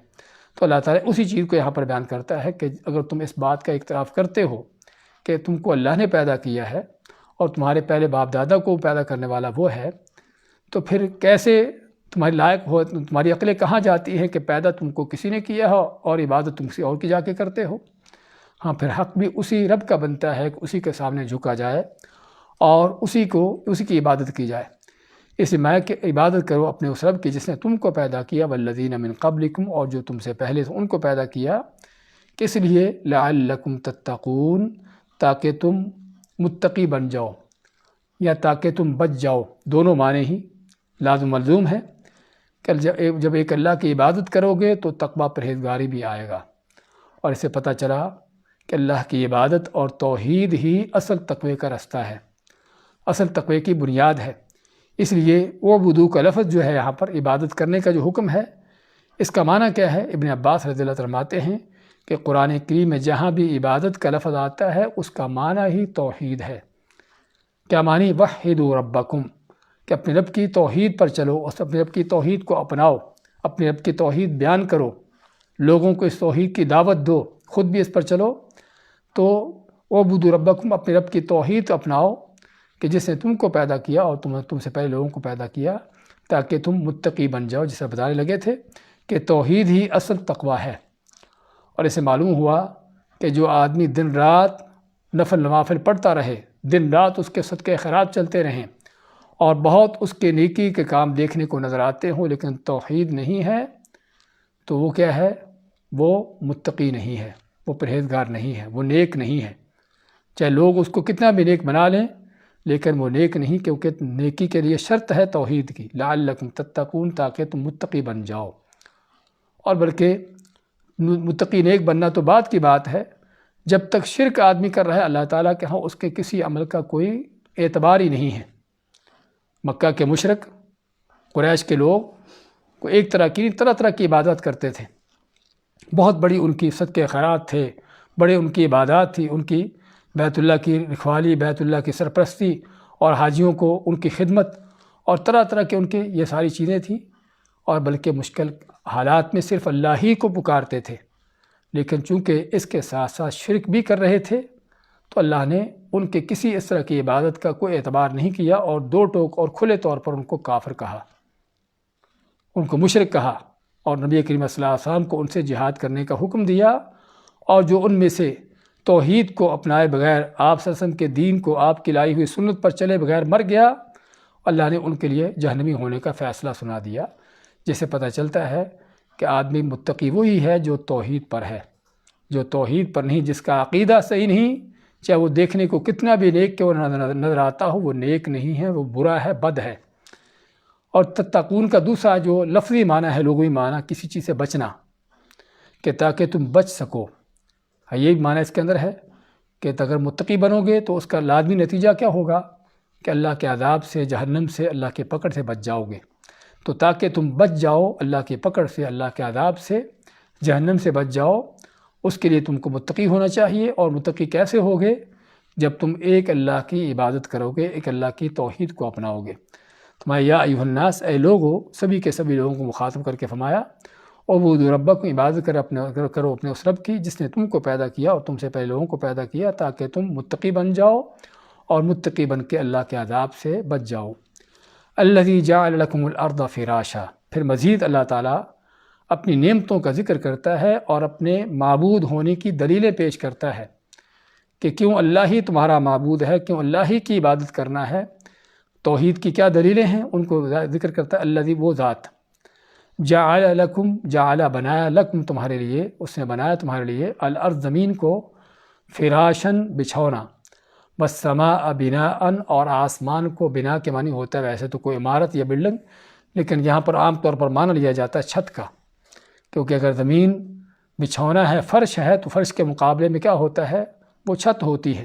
تو اللہ تعالیٰ اسی چیز کو یہاں پر بیان کرتا ہے کہ اگر تم اس بات کا اعتراف کرتے ہو کہ تم کو اللہ نے پیدا کیا ہے اور تمہارے پہلے باپ دادا کو پیدا کرنے والا وہ ہے، تو پھر کیسے تمہاری لائق ہو، تمہاری عقلیں کہاں جاتی ہیں کہ پیدا تم کو کسی نے کیا ہو اور عبادت تم کسی اور کی جا کے کرتے ہو؟ ہاں، پھر حق بھی اسی رب کا بنتا ہے کہ اسی کے سامنے جھکا جائے اور اسی کی عبادت کی جائے۔ اس لیے کہ عبادت کرو اپنے اس رب کی جس نے تم کو پیدا کیا، والذین من قبلکم، اور جو تم سے پہلے ان کو پیدا کیا، کس لیے؟ لعلکم تتقون، تاکہ تم متقی بن جاؤ، یا تاکہ تم بچ جاؤ، دونوں معنی ہی لازم ملزوم ہے۔ کہ جب ایک اللہ کی عبادت کرو گے تو تقویٰ پرہیزگاری بھی آئے گا، اور اسے پتہ چلا کہ اللہ کی عبادت اور توحید ہی اصل تقوی کا رستہ ہے، اصل تقوی کی بنیاد ہے۔ اس لیے وہ وضو کا لفظ جو ہے یہاں پر عبادت کرنے کا جو حکم ہے، اس کا معنی کیا ہے؟ ابن عباس رضی اللہ عنہ فرماتے ہیں کہ قرآن کریم میں جہاں بھی عبادت کا لفظ آتا ہے اس کا معنی ہی توحید ہے۔ کیا معنی؟ وحدوا ربکم، کہ اپنے رب کی توحید پر چلو، اور اپنے رب کی توحید کو اپناؤ، اپنے رب کی توحید بیان کرو، لوگوں کو اس توحید کی دعوت دو، خود بھی اس پر چلو۔ تو وعبدوا ربکم، اپنے رب کی توحید اپناؤ کہ جس نے تم کو پیدا کیا اور تم سے پہلے لوگوں کو پیدا کیا، تاکہ تم متقی بن جاؤ، جسے بتانے لگے تھے کہ توحید ہی اصل تقوی ہے۔ اور اسے معلوم ہوا کہ جو آدمی دن رات نفل نوافل پڑھتا رہے، دن رات اس کے صدقے خیرات چلتے رہیں، اور بہت اس کے نیکی کے کام دیکھنے کو نظر آتے ہوں، لیکن توحید نہیں ہے، تو وہ کیا ہے؟ وہ متقی نہیں ہے، وہ پرہیزگار نہیں ہے، وہ نیک نہیں ہے۔ چاہے لوگ اس کو کتنا بھی نیک بنا لیں، لیکن وہ نیک نہیں، کیونکہ نیکی کے لیے شرط ہے توحید کی، لعلکم تتقون، تاکہ تم متقی بن جاؤ۔ اور بلکہ متقی نیک بننا تو بعد کی بات ہے، جب تک شرک آدمی کر رہا ہے اللہ تعالیٰ کے ہاں اس کے کسی عمل کا کوئی اعتبار ہی نہیں ہے۔ مکہ کے مشرک، قریش کے لوگ کو ایک طرح کی عبادت کرتے تھے، بہت بڑی ان کی صدقے خیرات تھے، بڑے ان کی عبادات تھی، ان کی بیت اللہ کی رکھوالی، بیت اللہ کی سرپرستی، اور حاجیوں کو ان کی خدمت، اور طرح طرح کے ان کے یہ ساری چیزیں تھیں، اور بلکہ مشکل حالات میں صرف اللہ ہی کو پکارتے تھے۔ لیکن چونکہ اس کے ساتھ ساتھ شرک بھی کر رہے تھے، تو اللہ نے ان کے کسی اس طرح کی عبادت کا کوئی اعتبار نہیں کیا، اور دو ٹوک اور کھلے طور پر ان کو کافر کہا، ان کو مشرک کہا، اور نبی کریم صلی اللہ علیہ وسلم کو ان سے جہاد کرنے کا حکم دیا، اور جو ان میں سے توحید کو اپنائے بغیر، آپ صلی اللہ علیہ وسلم کے دین کو، آپ کی لائی ہوئی سنت پر چلے بغیر مر گیا، اللہ نے ان کے لیے جہنمی ہونے کا فیصلہ سنا دیا۔ جس سے پتہ چلتا ہے کہ آدمی متقی وہی ہے جو توحید پر ہے، جو توحید پر نہیں، جس کا عقیدہ صحیح نہیں، چاہے وہ دیکھنے کو کتنا بھی نیک کیوں نظر آتا ہو، وہ نیک نہیں ہے، وہ برا ہے، بد ہے۔ اور تتقون کا دوسرا جو لفظی معنی ہے، لغوی معنی، کسی چیز سے بچنا، کہ تاکہ تم بچ سکو، یہی معنی اس کے اندر ہے کہ اگر متقی بنو گے تو اس کا لازمی نتیجہ کیا ہوگا کہ اللہ کے عذاب سے، جہنم سے، اللہ کے پکڑ سے بچ جاؤ گے۔ تو تاکہ تم بچ جاؤ اللہ کے پکڑ سے، اللہ کے عذاب سے، جہنم سے بچ جاؤ، اس کے لیے تم کو متقی ہونا چاہیے۔ اور متقی کیسے ہوگے؟ جب تم ایک اللہ کی عبادت کرو گے، ایک اللہ کی توحید کو اپناؤ گے۔ تمہارے یا ایھا الناس، اے لوگو، سبھی کے سبھی لوگوں کو مخاطب کر کے فرمایا، اعبدوا ربکم، عبادت کرو اپنے اس رب کی جس نے تم کو پیدا کیا اور تم سے پہلے لوگوں کو پیدا کیا، تاکہ تم متقی بن جاؤ اور متقی بن کے اللہ کے عذاب سے بچ جاؤ۔ الذی جعل لکم الارض فراشا، پھر مزید اللہ تعالیٰ اپنی نعمتوں کا ذکر کرتا ہے اور اپنے معبود ہونے کی دلیلیں پیش کرتا ہے کہ کیوں اللہ ہی تمہارا معبود ہے، کیوں اللہ ہی کی عبادت کرنا ہے۔ توحید کی کیا دلیلیں ہیں ان کو ذکر کرتا ہے۔ الذی، وہ ذات، جعل لکم، جعل بنایا، لکم تمہارے لیے، اس نے بنایا تمہارے لیے، الارض زمین کو، فراشن بچھونا، والسماء بناء، اور آسمان کو، بنا کے معنی ہوتا ہے ویسے تو کوئی عمارت یا بلڈنگ، لیکن یہاں پر عام طور پر معنی لیا جاتا ہے چھت کا، کیونکہ اگر زمین بچھونا ہے، فرش ہے، تو فرش کے مقابلے میں کیا ہوتا ہے؟ وہ چھت ہوتی ہے۔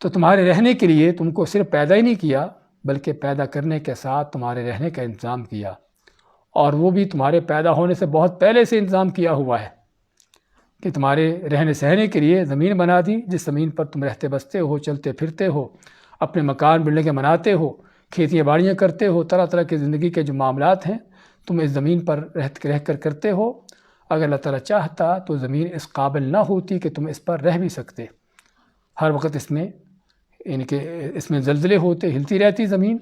تو تمہارے رہنے کے لیے تم کو صرف پیدا ہی نہیں کیا، بلکہ پیدا کرنے کے ساتھ تمہارے رہنے کا انتظام کیا، اور وہ بھی تمہارے پیدا ہونے سے بہت پہلے سے انتظام کیا ہوا ہے کہ تمہارے رہنے سہنے کے لیے زمین بنا دی، جس زمین پر تم رہتے بستے ہو، چلتے پھرتے ہو، اپنے مکان بلڈنگیں بناتے ہو، کھیتیاں باڑیاں کرتے ہو، طرح طرح کے زندگی کے جو معاملات ہیں تم اس زمین پر رہ کر کرتے ہو۔ اگر اللہ تعالیٰ چاہتا تو زمین اس قابل نہ ہوتی کہ تم اس پر رہ بھی سکتے، ہر وقت اس میں اس میں زلزلے ہوتے، ہلتی رہتی زمین،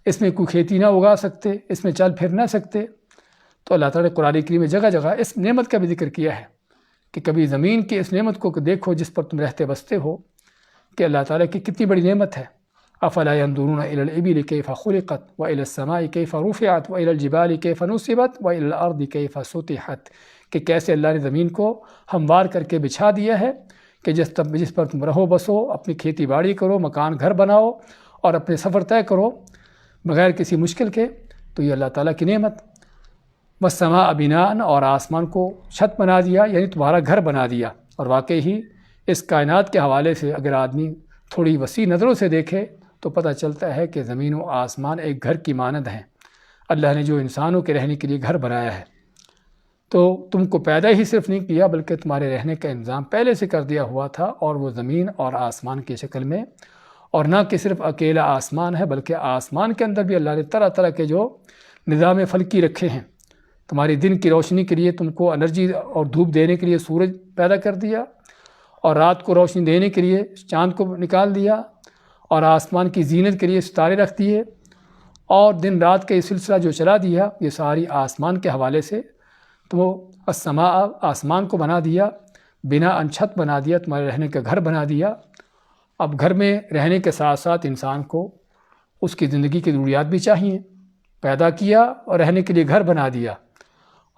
اس میں کوئی کھیتی نہ اگا سکتے، اس میں چل پھر نہ سکتے۔ تو اللہ تعالیٰ نے قرآن کریم میں جگہ جگہ اس نعمت کا بھی ذکر کیا ہے کہ کبھی زمین کی اس نعمت کو دیکھو جس پر تم رہتے بستے ہو، کہ اللہ تعالیٰ کی کتنی بڑی نعمت ہے۔ افلا ينظرون الى الابل كيف خلقت والى السماء كيف رفعت والى الجبال كيف نصبت والى الارض كيف سطحت، کہ کیسے اللہ نے زمین کو ہموار کر کے بچھا دیا ہے کہ جس پر تم رہو بسو، اپنی کھیتی باڑی کرو، مکان گھر بناؤ اور اپنے سفر طے کرو بغیر کسی مشکل کے۔ تو یہ اللہ تعالیٰ کی نعمت۔ والسماء بناء، اور آسمان کو چھت بنا دیا، یعنی تمہارا گھر بنا دیا۔ اور واقعی ہی اس کائنات کے حوالے سے اگر آدمی تھوڑی وسیع نظروں سے دیکھے تو پتہ چلتا ہے کہ زمین و آسمان ایک گھر کی مانند ہیں۔ اللہ نے جو انسانوں کے رہنے کے لیے گھر بنایا ہے، تو تم کو پیدا ہی صرف نہیں کیا بلکہ تمہارے رہنے کا انتظام پہلے سے کر دیا ہوا تھا، اور وہ زمین اور آسمان کی شکل میں، اور نہ کہ صرف اکیلا آسمان ہے بلکہ آسمان کے اندر بھی اللہ نے طرح طرح کے جو نظام فلکی رکھے ہیں۔ تمہاری دن کی روشنی کے لیے تم کو انرجی اور دھوپ دینے کے لیے سورج پیدا کر دیا، اور رات کو روشنی دینے کے لیے چاند کو نکال دیا، اور آسمان کی زینت کے لیے ستارے رکھ دیے، اور دن رات کا یہ سلسلہ جو چلا دیا، یہ ساری آسمان کے حوالے سے۔ تو السماء، آسمان کو بنا دیا، بنا چھت بنا دیا، تمہارے رہنے کا گھر بنا دیا۔ اب گھر میں رہنے کے ساتھ ساتھ انسان کو اس کی زندگی کی ضروریات بھی چاہیے، پیدا کیا اور رہنے کے لیے گھر بنا دیا،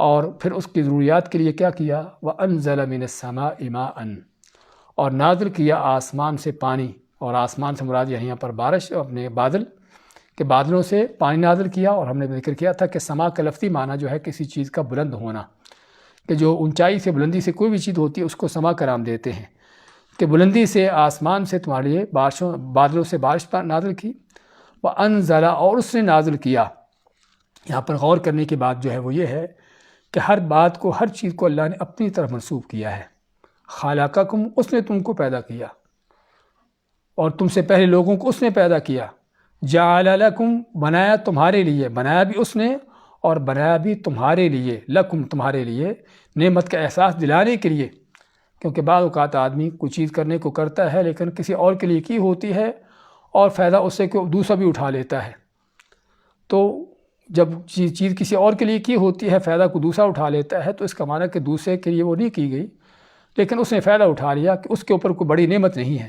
اور پھر اس کی ضروریات کے لیے کیا کیا؟ وَأَنزَلَ مِنَ السَّمَاءِ مَاءً، اور نازل کیا آسمان سے پانی، اور آسمان سے مراد یہاں پر بارش، اپنے بادل کہ بادلوں سے پانی نازل کیا۔ اور ہم نے ذکر کیا تھا کہ سما کا لفظی معنی جو ہے کسی چیز کا بلند ہونا، کہ جو اونچائی سے، بلندی سے کوئی بھی چیز ہوتی ہے اس کو سما کا نام دیتے ہیں، کہ بلندی سے آسمان سے تمہارے لیے بادلوں سے بارش پر نازل کی۔ وَأَنزَلَ، اور اس نے نازل کیا۔ یہاں پر غور کرنے کی بات جو ہے وہ یہ ہے کہ ہر بات کو، ہر چیز کو اللہ نے اپنی طرف منسوب کیا ہے۔ خالقکم، اس نے تم کو پیدا کیا، اور تم سے پہلے لوگوں کو اس نے پیدا کیا۔ جعل لکم، بنایا تمہارے لیے، بنایا بھی اس نے اور بنایا بھی تمہارے لیے، لکم تمہارے لیے، نعمت کا احساس دلانے کے لیے، کیونکہ بعض اوقات آدمی کوئی چیز کرنے کو کرتا ہے لیکن کسی اور کے لیے کی ہوتی ہے اور فائدہ اس سے کوئی دوسرا بھی اٹھا لیتا ہے۔ تو جب چیز کسی اور کے لیے کی ہوتی ہے، فائدہ کو دوسرا اٹھا لیتا ہے، تو اس کا معنی کہ دوسرے کے لیے وہ نہیں کی گئی، لیکن اس نے فائدہ اٹھا لیا کہ اس کے اوپر کوئی بڑی نعمت نہیں ہے۔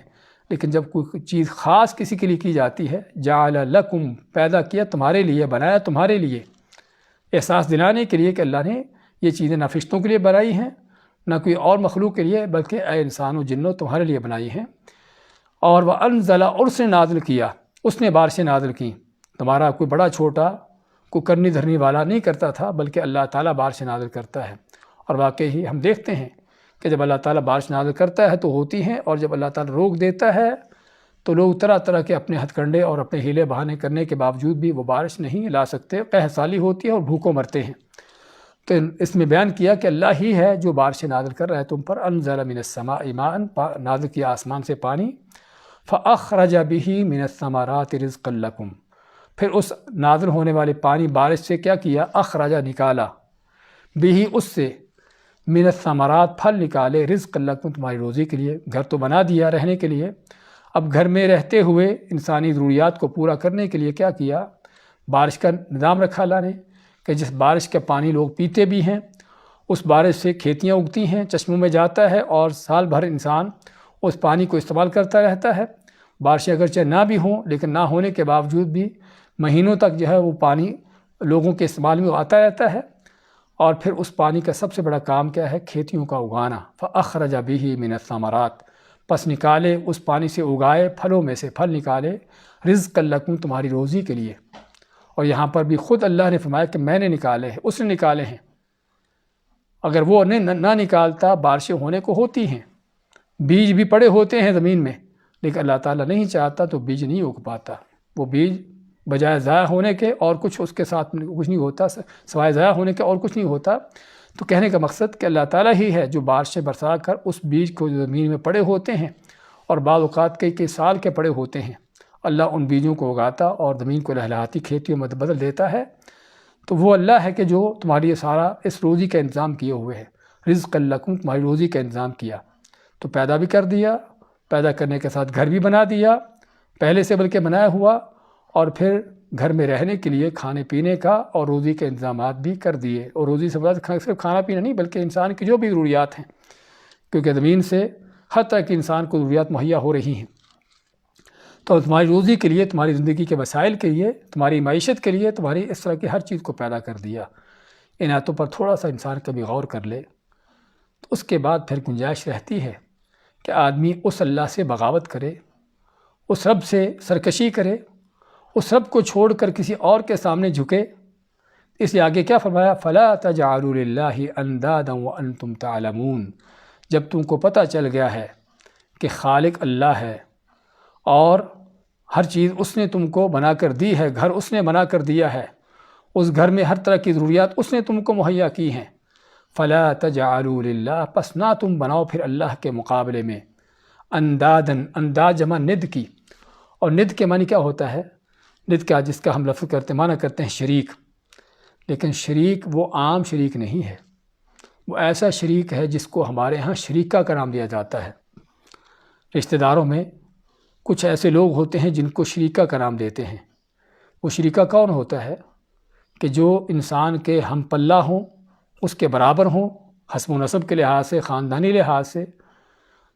لیکن جب کوئی چیز خاص کسی کے لیے کی جاتی ہے، جعل لکم، پیدا کیا تمہارے لیے، بنایا تمہارے لیے، احساس دلانے کے لیے کہ اللہ نے یہ چیزیں نہ فرشتوں کے لیے بنائی ہیں نہ کوئی اور مخلوق کے لیے، بلکہ اے انسان و جنوں تمہارے لیے بنائی ہیں۔ اور وَأَنزَلَ، اور اس نے نازل کیا، اس نے بارشیں نازل کیں۔ تمہارا کوئی بڑا چھوٹا، کوئی کرنی دھرنی والا نہیں کرتا تھا، بلکہ اللہ تعالیٰ بارشیں نازل کرتا ہے۔ اور واقعی ہم دیکھتے ہیں کہ جب اللہ تعالیٰ بارش نازل کرتا ہے تو ہوتی ہیں، اور جب اللہ تعالیٰ روک دیتا ہے تو لوگ طرح طرح کے اپنے ہتھ کنڈے اور اپنے ہیلے بہانے کرنے کے باوجود بھی وہ بارش نہیں لا سکتے، قحط سالی ہوتی ہے اور بھوکوں مرتے ہیں۔ تو اس میں بیان کیا کہ اللہ ہی ہے جو بارشیں نازل کر رہا ہے تم پر۔ انزل من السماء ماء، نازل کیا آسمان سے پانی، فاخرج به من الثمرات رزقا لکم، پھر اس نازل ہونے والے پانی بارش سے کیا کیا؟ اخرجا، نکالا، بھی اس سے، من الثمرات، پھل نکالے، رزق لکم، تمہاری روزی کے لیے۔ گھر تو بنا دیا رہنے کے لیے، اب گھر میں رہتے ہوئے انسانی ضروریات کو پورا کرنے کے لیے کیا کیا؟ بارش کا نظام رکھا اللہ نے کہ جس بارش کا پانی لوگ پیتے بھی ہیں، اس بارش سے کھیتیاں اگتی ہیں، چشموں میں جاتا ہے، اور سال بھر انسان اس پانی کو استعمال کرتا رہتا ہے۔ بارشیں اگرچہ نہ بھی ہوں، لیکن نہ ہونے کے باوجود بھی مہینوں تک جو ہے وہ پانی لوگوں کے استعمال میں آتا رہتا ہے۔ اور پھر اس پانی کا سب سے بڑا کام کیا ہے؟ کھیتیوں کا اگانا۔ فاخرج به من الثمرات، پس نکالے اس پانی سے، اگائے پھلوں میں سے، پھل نکالے، رزق لکم، تمہاری روزی کے لیے۔ اور یہاں پر بھی خود اللہ نے فرمایا کہ میں نے نکالے ہیں، اس نے نکالے ہیں۔ اگر وہ نہ نکالتا، بارشیں ہونے کو ہوتی ہیں، بیج بھی پڑے ہوتے ہیں زمین میں، لیکن اللہ تعالیٰ نہیں چاہتا تو بیج نہیں اگ پاتا۔ وہ بیج بجائے ضائع ہونے کے اور کچھ اس کے ساتھ کچھ نہیں ہوتا، سوائے ضائع ہونے کے اور کچھ نہیں ہوتا۔ تو کہنے کا مقصد کہ اللہ تعالیٰ ہی ہے جو بارشیں برسا کر اس بیج کو جو زمین میں پڑے ہوتے ہیں، اور بعض اوقات کئی سال کے پڑے ہوتے ہیں، اللہ ان بیجوں کو اگاتا اور زمین کو لہلہاتی کھیتیوں میں بدل دیتا ہے۔ تو وہ اللہ ہے کہ جو تمہاری سارا اس روزی کا انتظام کیے ہوئے ہے۔ رزق لکم، تمہاری روزی کا انتظام کیا، تو پیدا بھی کر دیا، پیدا کرنے کے ساتھ گھر بھی بنا دیا، پہلے سے بلکہ بنایا ہوا، اور پھر گھر میں رہنے کے لیے کھانے پینے کا اور روزی کے انتظامات بھی کر دیے۔ اور روزی سے مراد صرف کھانا پینا نہیں، بلکہ انسان کی جو بھی ضروریات ہیں، کیونکہ زمین سے ہر طرح کی انسان کو ضروریات مہیا ہو رہی ہیں۔ تو تمہاری روزی کے لیے، تمہاری زندگی کے وسائل کے لیے، تمہاری معیشت کے لیے، تمہاری اس طرح کی ہر چیز کو پیدا کر دیا۔ ان آیتوں پر تھوڑا سا انسان کبھی غور کر لے تو اس کے بعد پھر گنجائش رہتی ہے کہ آدمی اس اللہ سے بغاوت کرے، اس رب سے سرکشی کرے، اس رب کو چھوڑ کر کسی اور کے سامنے جھکے۔ اس لیے آگے کیا فرمایا؟ فَلَا تَجْعَلُوا لِلَّهِ أَنْدَادًا وَأَنْتُمْ تَعْلَمُونَ، جب تم کو پتہ چل گیا ہے کہ خالق اللہ ہے اور ہر چیز اس نے تم کو بنا کر دی ہے، گھر اس نے بنا کر دیا ہے، اس گھر میں ہر طرح کی ضروریات اس نے تم کو مہیا کی ہیں، فَلَا تَجْعَلُوا لِلَّهِ، پس نہ تم بناؤ پھر اللہ کے مقابلے میں اندادن، انداد جمع ند کی، اور ند کے معنی کیا ہوتا ہے؟ ند کا جس کا ہم لفظ کرتے معنی کرتے ہیں شریک، لیکن شریک وہ عام شریک نہیں ہے، وہ ایسا شریک ہے جس کو ہمارے ہاں شریکہ کا نام دیا جاتا ہے۔ رشتہ داروں میں کچھ ایسے لوگ ہوتے ہیں جن کو شریکہ کا نام دیتے ہیں۔ وہ شریکہ کون ہوتا ہے؟ کہ جو انسان کے ہم پلہ ہوں، اس کے برابر ہوں، حسب و نسب کے لحاظ سے، خاندانی لحاظ سے۔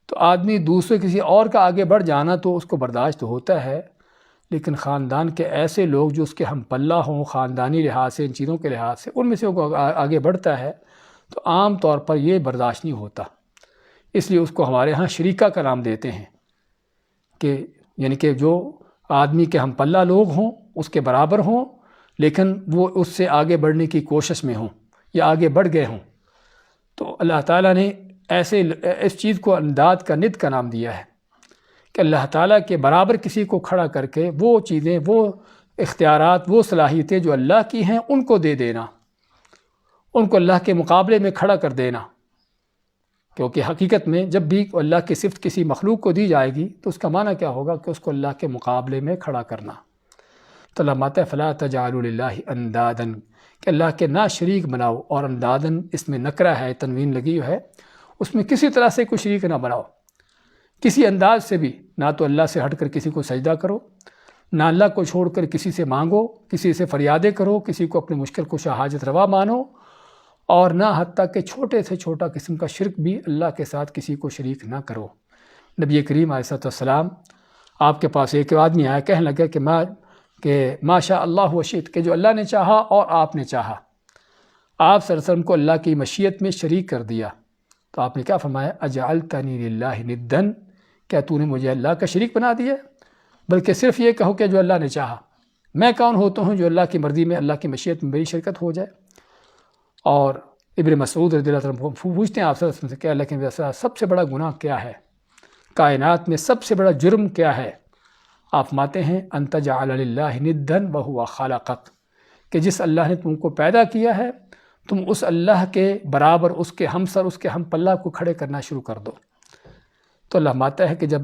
تو آدمی دوسرے کسی اور کا آگے بڑھ جانا تو اس کو برداشت ہوتا ہے، لیکن خاندان کے ایسے لوگ جو اس کے ہم پلہ ہوں، خاندانی لحاظ سے، ان چیزوں کے لحاظ سے، ان میں سے وہ آگے بڑھتا ہے تو عام طور پر یہ برداشت نہیں ہوتا۔ اس لیے اس کو ہمارے ہاں شریکہ کا نام دیتے ہیں، کہ یعنی کہ جو آدمی کے ہم پلہ لوگ ہوں، اس کے برابر ہوں، لیکن وہ اس سے آگے بڑھنے کی کوشش میں ہوں یا آگے بڑھ گئے ہوں۔ تو اللہ تعالیٰ نے اس چیز کو انداد کا ند کا نام دیا ہے کہ اللہ تعالیٰ کے برابر کسی کو کھڑا کر کے وہ چیزیں، وہ اختیارات، وہ صلاحیتیں جو اللہ کی ہیں ان کو دے دینا، ان کو اللہ کے مقابلے میں کھڑا کر دینا۔ کیونکہ حقیقت میں جب بھی اللہ کی صفت کسی مخلوق کو دی جائے گی تو اس کا معنی کیا ہوگا؟ کہ اس کو اللہ کے مقابلے میں کھڑا کرنا۔ تو اللہ ماتا فلا تجعلوا للہ اندادن، کہ اللہ کے نہ شریک بناؤ، اور اندادن اس میں نکرہ ہے، تنوین لگی ہے، اس میں کسی طرح سے کوئی شریک نہ بناؤ، کسی انداز سے بھی، نہ تو اللہ سے ہٹ کر کسی کو سجدہ کرو، نہ اللہ کو چھوڑ کر کسی سے مانگو، کسی سے فریادیں کرو، کسی کو اپنی مشکل کشا حاجت روا مانو، اور نہ حتیٰ کہ چھوٹے سے چھوٹا قسم کا شرک بھی اللہ کے ساتھ کسی کو شریک نہ کرو۔ نبی کریم علیہ السلام آپ کے پاس ایک آدمی آیا، کہنے لگا کہ ما شاء اللہ و شئت، کہ جو اللہ نے چاہا اور آپ نے چاہا۔ آپ صلی اللہ علیہ وسلم کو اللہ کی مشیت میں شریک کر دیا، تو آپ نے کیا فرمایا؟ اجعلتنی للہ ندن، کیا تو نے مجھے اللہ کا شریک بنا دیا؟ بلکہ صرف یہ کہو کہ جو اللہ نے چاہا۔ میں کون ہوتا ہوں جو اللہ کی مرضی میں، اللہ کی مشیت میں میری شرکت ہو جائے؟ اور ابن مسعود رضی اللہ عنہ پوچھتے ہیں آپ صلی اللہ علیہ وسلم سے کہ اللہ کے نبی صلی اللہ علیہ وسلم سب سے بڑا گناہ کیا ہے؟ کائنات میں سب سے بڑا جرم کیا ہے؟ آپ فرماتے ہیں ان تجعل للہ ندن وہو خلقک، کہ جس اللہ نے تم کو پیدا کیا ہے تم اس اللہ کے برابر، اس کے ہمسر، اس کے ہم پلہ کو کھڑے کرنا شروع کر دو۔ تو اللہ فرماتا ہے کہ جب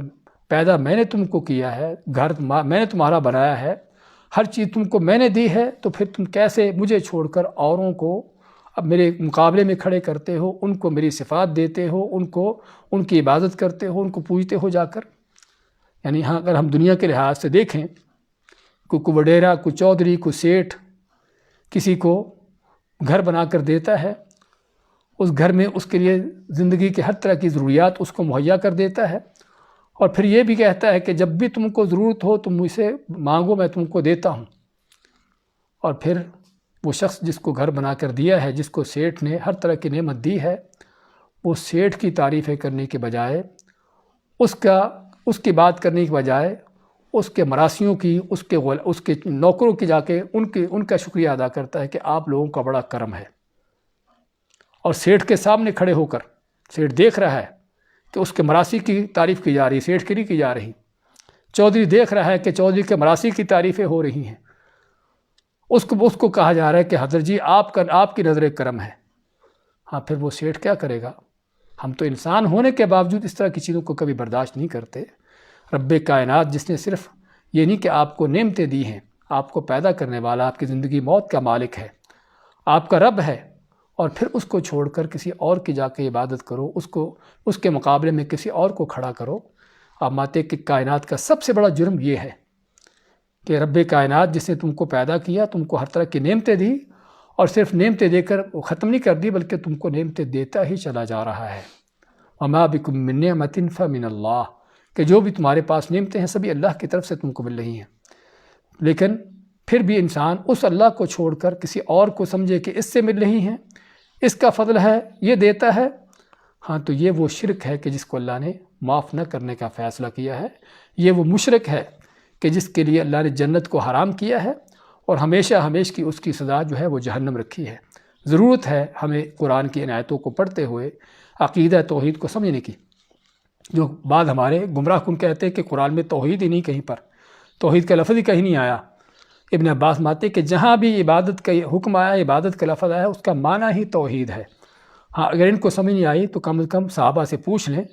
پیدا میں نے تم کو کیا ہے، گھر میں نے تمہارا بنایا ہے، ہر چیز تم کو میں نے دی ہے، تو پھر تم کیسے مجھے چھوڑ کر اوروں کو اب میرے مقابلے میں کھڑے کرتے ہو، ان کو میری صفات دیتے ہو، ان کی عبادت کرتے ہو، ان کو پوجتے ہو جا کر؟ یعنی ہاں اگر ہم دنیا کے لحاظ سے دیکھیں، کوئی وڈیرا، کوئی چودھری، کوئی سیٹھ کسی کو گھر بنا کر دیتا ہے، اس گھر میں اس کے لیے زندگی کے ہر طرح کی ضروریات اس کو مہیا کر دیتا ہے، اور پھر یہ بھی کہتا ہے کہ جب بھی تم کو ضرورت ہو تم مجھ سے مانگو، میں تم کو دیتا ہوں۔ اور پھر وہ شخص جس کو گھر بنا کر دیا ہے، جس کو سیٹھ نے ہر طرح کی نعمت دی ہے، وہ سیٹھ کی تعریفیں کرنے کے بجائے، اس کی بات کرنے کے بجائے اس کے مراسیوں کی، اس کے نوکروں کی جا کے ان کا شکریہ ادا کرتا ہے کہ آپ لوگوں کا بڑا کرم ہے۔ اور سیٹھ کے سامنے کھڑے ہو کر سیٹھ دیکھ رہا ہے کہ اس کے مراسی کی تعریف کی جا رہی، سیٹھ کی نہیں کی جا رہی۔ چودھری دیکھ رہا ہے کہ چودھری کے مراسی کی تعریفیں ہو رہی ہیں، اس کو کہا جا رہا ہے کہ حضرت جی آپ کی نظر کرم ہے۔ ہاں پھر وہ سیٹھ کیا کرے گا؟ ہم تو انسان ہونے کے باوجود اس طرح کی چیزوں کو کبھی برداشت نہیں کرتے۔ رب کائنات جس نے صرف یہ نہیں کہ آپ کو نعمتیں دی ہیں، آپ کو پیدا کرنے والا، آپ کی زندگی موت کا مالک ہے، آپ کا رب ہے، اور پھر اس کو چھوڑ کر کسی اور کی جا کے عبادت کرو، اس کے مقابلے میں کسی اور کو کھڑا کرو۔ آپ ماتے کہ کائنات کا سب سے بڑا جرم یہ ہے کہ رب کائنات جس نے تم کو پیدا کیا، تم کو ہر طرح کی نعمتیں دی، اور صرف نعمتیں دے کر وہ ختم نہیں کر دی، بلکہ تم کو نعمتیں دیتا ہی چلا جا رہا ہے۔ وما بکم من نعمت فمن اللہ، کہ جو بھی تمہارے پاس نعمتیں ہیں سبھی اللہ کی طرف سے تم کو مل رہی ہیں۔ لیکن پھر بھی انسان اس اللہ کو چھوڑ کر کسی اور کو سمجھے کہ اس سے مل رہی ہیں، اس کا فضل ہے، یہ دیتا ہے، ہاں تو یہ وہ شرک ہے کہ جس کو اللہ نے معاف نہ کرنے کا فیصلہ کیا ہے۔ یہ وہ مشرک ہے کہ جس کے لیے اللہ نے جنت کو حرام کیا ہے، اور ہمیشہ کی اس کی سزا جو ہے وہ جہنم رکھی ہے۔ ضرورت ہے ہمیں قرآن کی ان آیتوں کو پڑھتے ہوئے عقیدہ توحید کو سمجھنے کی۔ جو بعد ہمارے گمراہ کن کہتے ہیں کہ قرآن میں توحید ہی نہیں، کہیں پر توحید کا لفظ ہی کہیں نہیں آیا۔ ابن عباس ماتے کہ جہاں بھی عبادت کا حکم آیا، عبادت کا لفظ آیا، اس کا معنی ہی توحید ہے۔ ہاں اگر ان کو سمجھ نہیں آئی تو کم از کم صحابہ سے پوچھ لیں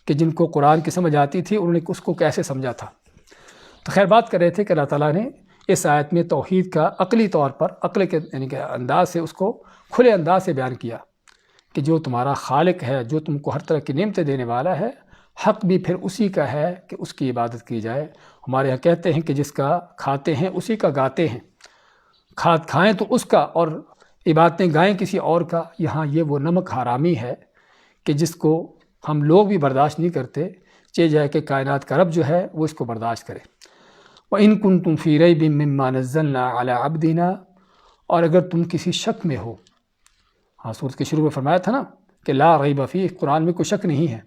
کہ جن کو قرآن کی سمجھ آتی تھی انہوں نے اس کو کیسے سمجھا تھا۔ تو خیر بات کر رہے تھے کہ اللہ تعالیٰ نے اس آیت میں توحید کا عقلی طور پر، عقل کے یعنی کہ انداز سے اس کو کھلے انداز سے بیان کیا کہ جو تمہارا خالق ہے، جو تم کو ہر طرح کی نعمتیں دینے والا ہے، حق بھی پھر اسی کا ہے کہ اس کی عبادت کی جائے۔ ہمارے یہاں کہتے ہیں کہ جس کا کھاتے ہیں اسی کا گاتے ہیں، کھائیں تو اس کا اور عبادتیں گائیں کسی اور کا۔ یہاں یہ وہ نمک حرامی ہے کہ جس کو ہم لوگ بھی برداشت نہیں کرتے، چاہے جائے کہ کائنات کا رب جو ہے وہ اس کو برداشت کرے۔ وَإِن كُنتُمْ فِي رَيْبٍ مِّمَّا نَزَّلْنَا عَلَىٰ عَبْدِنَا، اور اگر تم کسی شک میں ہو، ہاں سورۃ کے شروع میں فرمایا تھا نا کہ لا ریب فیہ، قرآن میں کوئی شک نہیں ہے،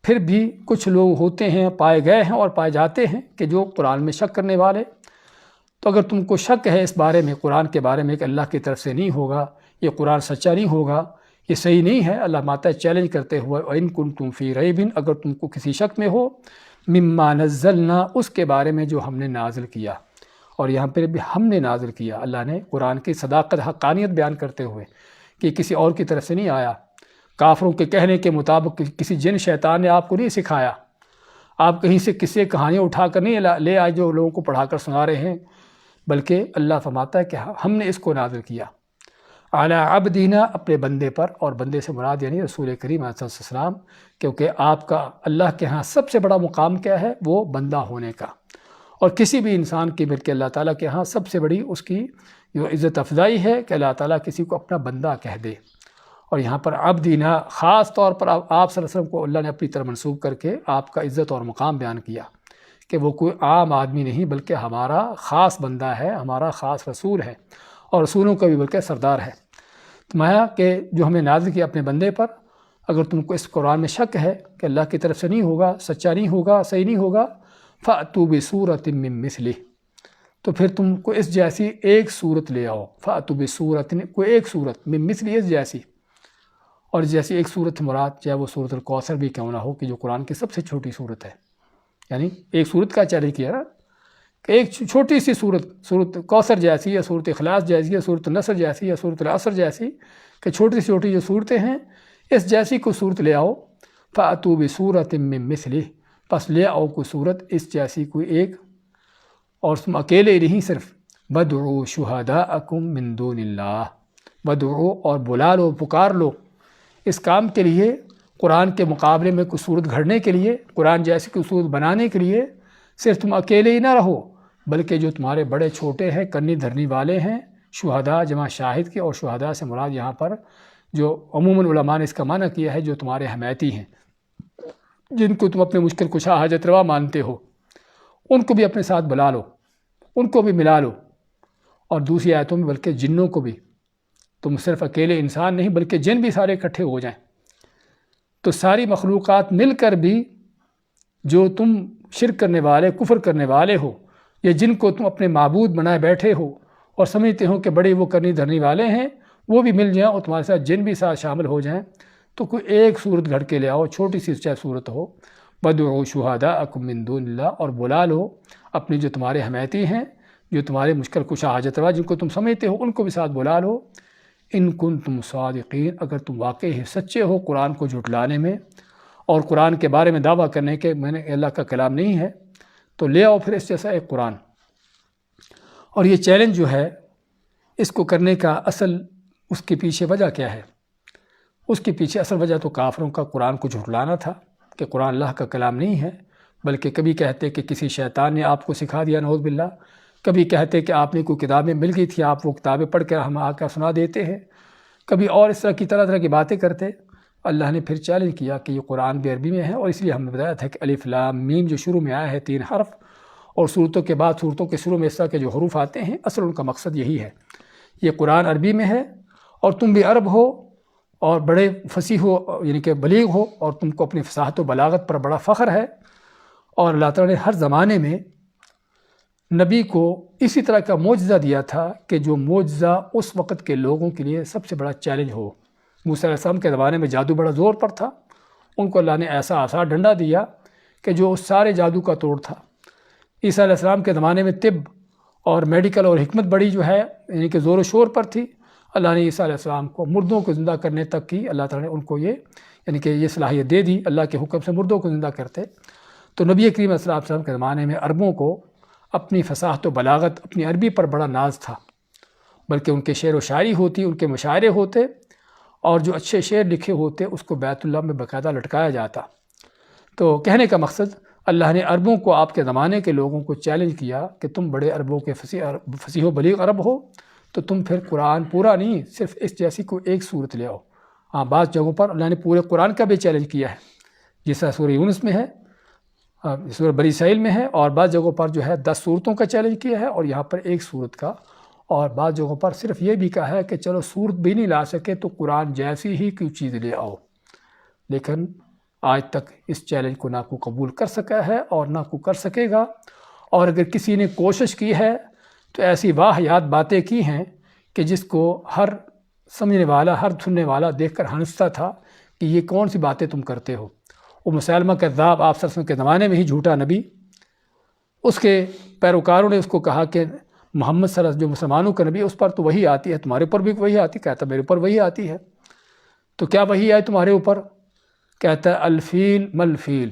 پھر بھی کچھ لوگ ہوتے ہیں، پائے گئے ہیں اور پائے جاتے ہیں کہ جو قرآن میں شک کرنے والے۔ تو اگر تم کو شک ہے اس بارے میں، قرآن کے بارے میں، کہ اللہ کی طرف سے نہیں ہوگا، یہ قرآن سچا نہیں ہوگا، یہ صحیح نہیں ہے، اللہ ماتا چیلنج کرتے ہوئے وَإِن كُنتُمْ فِي رَيْبٍ، اگر تم کو کسی شک میں ہو، مِمَّا نَزَّلْنَا، اس کے بارے میں جو ہم نے نازل کیا۔ اور یہاں پر بھی ہم نے نازل کیا، اللہ نے قرآن کی صداقت، حقانیت بیان کرتے ہوئے کہ کسی اور کی طرف سے نہیں آیا۔ کافروں کے کہنے کے مطابق کسی جن شیطان نے آپ کو نہیں سکھایا، آپ کہیں سے قصے کہانیاں اٹھا کر نہیں لے آئے جو لوگوں کو پڑھا کر سنا رہے ہیں، بلکہ اللہ فرماتا ہے کہ ہم نے اس کو نازل کیا علی عبدنا، اپنے بندے پر، اور بندے سے مراد یعنی رسول کریم علیہ السلام، کیونکہ آپ کا اللہ کے ہاں سب سے بڑا مقام کیا ہے؟ وہ بندہ ہونے کا، اور کسی بھی انسان کی بلکہ اللہ تعالیٰ کے ہاں سب سے بڑی اس کی جو عزت افزائی ہے کہ اللہ تعالیٰ کسی کو اپنا بندہ کہہ دے۔ اور یہاں پر عبدینا خاص طور پر آپ صلی اللہ علیہ وسلم کو اللہ نے اپنی طرف منسوب کر کے آپ کا عزت اور مقام بیان کیا کہ وہ کوئی عام آدمی نہیں بلکہ ہمارا خاص بندہ ہے، ہمارا خاص رسول ہے، اور رسولوں کا بھی بلکہ سردار ہے۔ فرمایا کہ جو ہمیں نازل کیا اپنے بندے پر، اگر تم کو اس قرآن میں شک ہے کہ اللہ کی طرف سے نہیں ہوگا، سچا نہیں ہوگا، صحیح نہیں ہوگا، فَأْتُوا بِسُورَةٍ مِّن مِّثْلِهِ، تو پھر تم کو اس جیسی ایک صورت لے آؤ۔ فَأْتُوا بِسُورَةٍ، کوئی ایک صورت، مِّن مِّثْلِهِ، اس جیسی، اور جیسی ایک صورت مراد چاہے وہ سورۃ الکوثر بھی کیوں نہ ہو کہ جو قرآن کی سب سے چھوٹی صورت ہے۔ یعنی ایک صورت کا چیلنج کیا نا کہ ایک چھوٹی سی صورت، سورۃ کوثر جیسی یا سورۃ اخلاص جیسی یا سورۃ النصر جیسی یا سورۃ العصر جیسی، کہ چھوٹی سی چھوٹی جو صورتیں ہیں اس جیسی کوئی صورت لے آؤ۔ فَأْتُوا بِسُورَةٍ مِّن مِّثْلِهِ، پس لے آؤ کوئی صورت اس جیسی کوئی ایک، اور تم اکیلے نہیں صرف، وَادْعُوا شُهَدَاءَكُم مِّن دُونِ اللَّهِ، وَادْعُوا، اور بلا لو، پکار لو اس کام کے لیے، قرآن کے مقابلے میں کوئی صورت گھڑنے کے لیے، قرآن جیسی کوئی صورت بنانے کے لیے، صرف تم اکیلے ہی نہ رہو بلکہ جو تمہارے بڑے چھوٹے ہیں، کرنی دھرنی والے ہیں، شہداء جمع شاہد کے، اور شہداء سے مراد یہاں پر جو عموماً علماء نے اس کا معنی کیا ہے جو تمہارے حمایتی ہیں، جن کو تم اپنے مشکل کشا حاجت روا مانتے ہو، ان کو بھی اپنے ساتھ بلا لو، ان کو بھی ملا لو۔ اور دوسری آیتوں میں بلکہ جنوں کو بھی، تم صرف اکیلے انسان نہیں بلکہ جن بھی سارے اکٹھے ہو جائیں، تو ساری مخلوقات مل کر بھی جو تم شرک کرنے والے، کفر کرنے والے ہو، یا جن کو تم اپنے معبود بنائے بیٹھے ہو اور سمجھتے ہو کہ بڑے وہ کرنی دھرنی والے ہیں، وہ بھی مل جائیں اور تمہارے ساتھ جن بھی ساتھ شامل ہو جائیں، تو کوئی ایک صورت گھڑ کے لے آؤ، چھوٹی سی چاہے صورت ہو۔ وَادْعُوا شُهَدَاءَكُم مِّن دُونِ اللَّهِ، اور بلا لو اپنی جو تمہارے حمایتی ہیں، جو تمہارے مشکل کشا حاجت روا جن کو تم سمجھتے ہو، ان کو بھی ساتھ بلا لو۔ ان کنتم صادقین، اگر تم واقعی سچے ہو قرآن کو جھٹلانے میں اور قرآن کے بارے میں دعویٰ کرنے کے میں نے اللہ کا کلام نہیں ہے، تو لے آؤ پھر اس جیسا ایک قرآن۔ اور یہ چیلنج جو ہے اس کو کرنے کا اصل اس کے پیچھے وجہ کیا ہے؟ اس کے پیچھے اصل وجہ تو کافروں کا قرآن کو جھٹلانا تھا کہ قرآن اللہ کا کلام نہیں ہے، بلکہ کبھی کہتے کہ کسی شیطان نے آپ کو سکھا دیا، نعوذ باللہ، کبھی کہتے کہ آپ نے کوئی کتابیں مل گئی تھی، آپ وہ کتابیں پڑھ کر ہم آ کر سنا دیتے ہیں، کبھی اور اس طرح کی طرح طرح کی باتیں کرتے۔ اللہ نے پھر چیلنج کیا کہ یہ قرآن بھی عربی میں ہے، اور اس لیے ہم نے بتایا تھا کہ الف لام میم جو شروع میں آیا ہے 3 حرف، اور صورتوں کے بعد صورتوں کے شروع میں اس طرح کے جو حروف آتے ہیں، اصل ان کا مقصد یہی ہے، یہ قرآن عربی میں ہے اور تم بھی عرب ہو اور بڑے فصیح ہو، یعنی کہ بلیغ ہو، اور تم کو اپنی فصاحت و بلاغت پر بڑا فخر ہے، اور اللہ تعالیٰ نے ہر زمانے میں نبی کو اسی طرح کا معجزہ دیا تھا کہ جو معجزہ اس وقت کے لوگوں کے لیے سب سے بڑا چیلنج ہو۔ موسیٰ علیہ السلام کے زمانے میں جادو بڑا زور پر تھا، ان کو اللہ نے ایسا آسا ڈنڈا دیا کہ جو اس سارے جادو کا توڑ تھا۔ عیسیٰ علیہ السلام کے زمانے میں طب اور میڈیکل اور حکمت بڑی جو ہے یعنی کہ زور و شور پر تھی، اللہ نے عیسیٰ علیہ السلام کو مردوں کو زندہ کرنے تک کی، اللہ تعالیٰ نے ان کو یہ یعنی کہ یہ صلاحیت دے دی، اللہ کے حکم سے مردوں کو زندہ کرتے۔ تو نبی کریم صلی اللہ علیہ وسلم کے زمانے میں عربوں کو اپنی فصاحت و بلاغت، اپنی عربی پر بڑا ناز تھا، بلکہ ان کے شعر و شاعری ہوتی، ان کے مشاعرے ہوتے، اور جو اچھے شعر لکھے ہوتے اس کو بیت اللہ میں باقاعدہ لٹکایا جاتا۔ تو کہنے کا مقصد، اللہ نے عربوں کو، آپ کے زمانے کے لوگوں کو چیلنج کیا کہ تم بڑے عربوں کے فصیح و بلیغ عرب ہو، تو تم پھر قرآن پورا نہیں، صرف اس جیسی کوئی ایک صورت لے آؤ۔ ہاں، بعض جگہوں پر اللہ نے پورے قرآن کا بھی چیلنج کیا ہے، جیسا سورہ یونس میں ہے، سورہ بنی اسرائیل میں ہے، اور بعض جگہوں پر جو ہے 10 صورتوں کا چیلنج کیا ہے، اور یہاں پر ایک صورت کا، اور بعض جگہوں پر صرف یہ بھی کہا ہے کہ چلو صورت بھی نہیں لا سکے تو قرآن جیسی ہی کوئی چیز لے آؤ۔ لیکن آج تک اس چیلنج کو نہ کوئی قبول کر سکا ہے اور نہ کوئی کر سکے گا، اور اگر کسی نے کوشش کی ہے تو ایسی واہیات باتیں کی ہیں کہ جس کو ہر سمجھنے والا، ہر سننے والا دیکھ کر ہنستا تھا کہ یہ کون سی باتیں تم کرتے ہو۔ وہ مسیلمہ کذاب، آپ صلی اللہ علیہ وسلم کے زمانے میں ہی جھوٹا نبی، اس کے پیروکاروں نے اس کو کہا کہ محمد صلی اللہ علیہ وسلم جو مسلمانوں کا نبی، اس پر تو وہی آتی ہے، تمہارے اوپر بھی وہی آتی ہے؟ کہتا میرے اوپر وہی آتی ہے۔ تو کیا وہی آئے تمہارے اوپر؟ کہتا ہے الفیل مل فیل،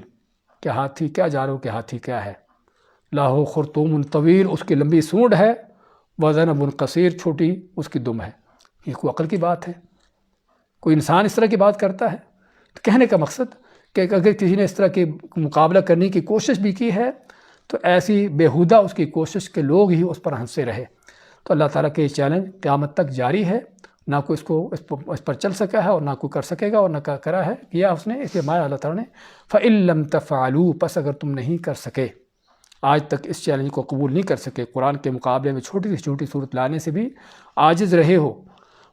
کہ ہاتھی کیا جانو کہ ہاتھی کیا ہے، لاہو خرطوم طویل، اس کی لمبی سونڈ ہے، وذنب قصیر، چھوٹی اس کی دم ہے۔ یہ کوئی عقل کی بات ہے؟ کوئی انسان اس طرح کی بات کرتا ہے؟ تو کہنے کا مقصد کہ اگر کسی نے اس طرح کے مقابلہ کرنے کی کوشش بھی کی ہے تو ایسی بیہودہ اس کی کوشش کے لوگ ہی اس پر ہنسے رہے۔ تو اللہ تعالیٰ کے یہ چیلنج قیامت تک جاری ہے، نہ کوئی اس پر چل سکا ہے اور نہ کوئی کر سکے گا اور نہ کرا ہے، کیا اس نے، اس لیے مایا اللہ تعالیٰ نے فَإِن لَمْ تَفْعَلُوا، پس اگر تم نہیں کر سکے، آج تک اس چیلنج کو قبول نہیں کر سکے، قرآن کے مقابلے میں چھوٹی سے چھوٹی صورت لانے سے بھی عاجز رہے ہو،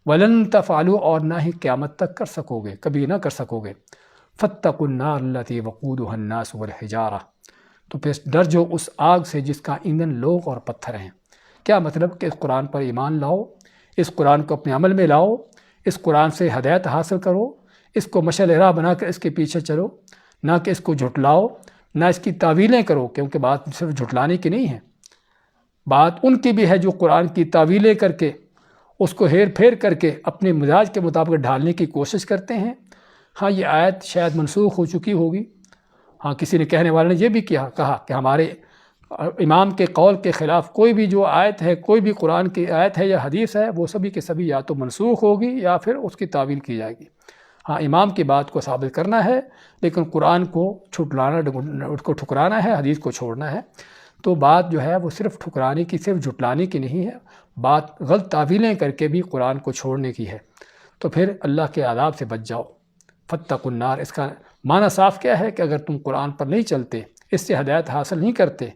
وَلَن تَفْعَلُوا، اور نہ ہی قیامت تک کر سکو گے، کبھی نہ کر سکو گے، فَاتَّقُوا النَّارَ الَّتِي وَقُودُهَا النَّاسُ وَالْحِجَارَةُ، تو پھر ڈر جو اس آگ سے جس کا ایندھن لوگ اور پتھر ہیں۔ کیا مطلب کہ اس قرآن پر ایمان لاؤ، اس قرآن کو اپنے عمل میں لاؤ، اس قرآن سے ہدایت حاصل کرو، اس کو مشعل راہ بنا کر اس کے پیچھے چلو، نہ کہ اس کو جھٹلاؤ، نہ اس کی تعویلیں کرو، کیونکہ بات صرف جھٹلانے کی نہیں ہے، بات ان کی بھی ہے جو قرآن کی تعویلیں کر کے اس کو ہیر پھیر کر کے اپنے مزاج کے مطابق ڈھالنے کی کوشش کرتے ہیں۔ ہاں یہ آیت شاید منسوخ ہو چکی ہوگی، ہاں کسی نے کہنے والے نے یہ بھی کہا کہ ہمارے امام کے قول کے خلاف کوئی بھی جو آیت ہے، کوئی بھی قرآن کی آیت ہے یا حدیث ہے، وہ سبھی کے سبھی یا تو منسوخ ہوگی یا پھر اس کی تعویل کی جائے گی۔ ہاں امام کی بات کو ثابت کرنا ہے، لیکن قرآن کو ٹھکرانا ہے، حدیث کو چھوڑنا ہے۔ تو بات جو ہے وہ صرف ٹھکرانے کی، صرف جھٹلانے کی نہیں ہے، بات غلط تعویلیں کر کے بھی قرآن کو چھوڑنے کی ہے۔ تو پھر اللہ کے عذاب سے بچ جاؤ، فاتقوا النار، اس کا معنی صاف کیا ہے کہ اگر تم قرآن پر نہیں چلتے، اس سے ہدایت حاصل نہیں کرتے،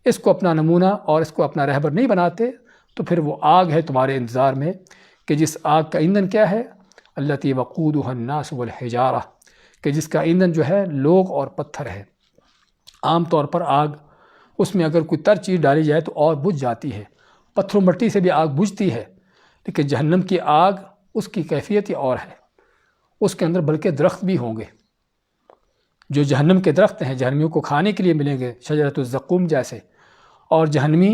اس کو اپنا نمونہ اور اس کو اپنا رہبر نہیں بناتے، تو پھر وہ آگ ہے تمہارے انتظار میں، کہ جس آگ کا ایندھن کیا ہے، التی وقودها الناس والحجارہ، کہ جس کا ایندھن جو ہے لوگ اور پتھر ہے۔ عام طور پر آگ، اس میں اگر کوئی تر چیز ڈالی جائے تو اور بجھ جاتی ہے، پتھر مٹی سے بھی آگ بجھتی ہے، لیکن جہنم کی آگ اس کی کیفیت ہی اور ہے، اس کے اندر بلکہ درخت بھی ہوں گے، جو جہنم کے درخت ہیں، جہنمیوں کو کھانے کے لیے ملیں گے، شجرۃ الزقوم جیسے، اور جہنمی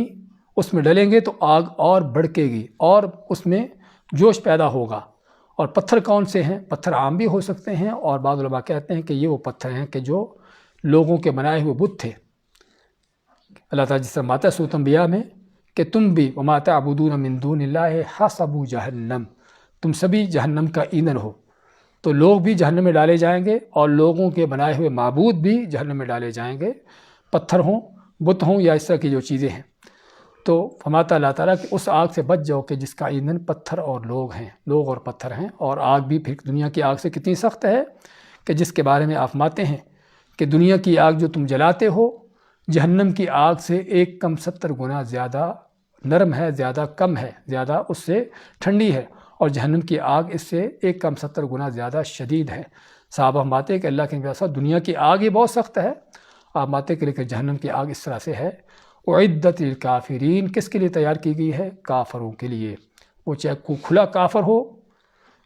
اس میں ڈلیں گے تو آگ اور بڑھکے گی اور اس میں جوش پیدا ہوگا۔ اور پتھر کون سے ہیں؟ پتھر عام بھی ہو سکتے ہیں، اور بعض علماء کہتے ہیں کہ یہ وہ پتھر ہیں کہ جو لوگوں کے بنائے ہوئے بت تھے۔ اللہ تعالیٰ جس طرح ماتا سورۃ انبیاء میں کہ تم بھی وما تعبدون من دون اللہ حسب جہنم، تم سبھی جہنم کا ایندھن ہو، تو لوگ بھی جہنم میں ڈالے جائیں گے اور لوگوں کے بنائے ہوئے معبود بھی جہنم میں ڈالے جائیں گے، پتھر ہوں، بت ہوں یا اس طرح کی جو چیزیں ہیں۔ تو فرماتا اللہ تعالیٰ کہ اس آگ سے بچ جاؤ کہ جس کا ایندھن پتھر اور لوگ ہیں، لوگ اور پتھر ہیں، اور آگ بھی پھر دنیا کی آگ سے کتنی سخت ہے کہ جس کے بارے میں آپ فرماتے ہیں کہ دنیا کی آگ جو تم جلاتے ہو جہنم کی آگ سے 170 گنا زیادہ نرم ہے، زیادہ کم ہے، زیادہ اس سے ٹھنڈی ہے، اور جہنم کی آگ اس سے 170 گنا زیادہ شدید ہے۔ صحابہ فرماتے ہیں کہ اللہ کے نبی، دنیا کی آگ ہی بہت سخت ہے، آپ فرماتے کہ لیکن جہنم کی آگ اس طرح سے ہے، اعدت للکافرین، کس کے لیے تیار کی گئی ہے؟ کافروں کے لیے، وہ چاہے کھلا کافر ہو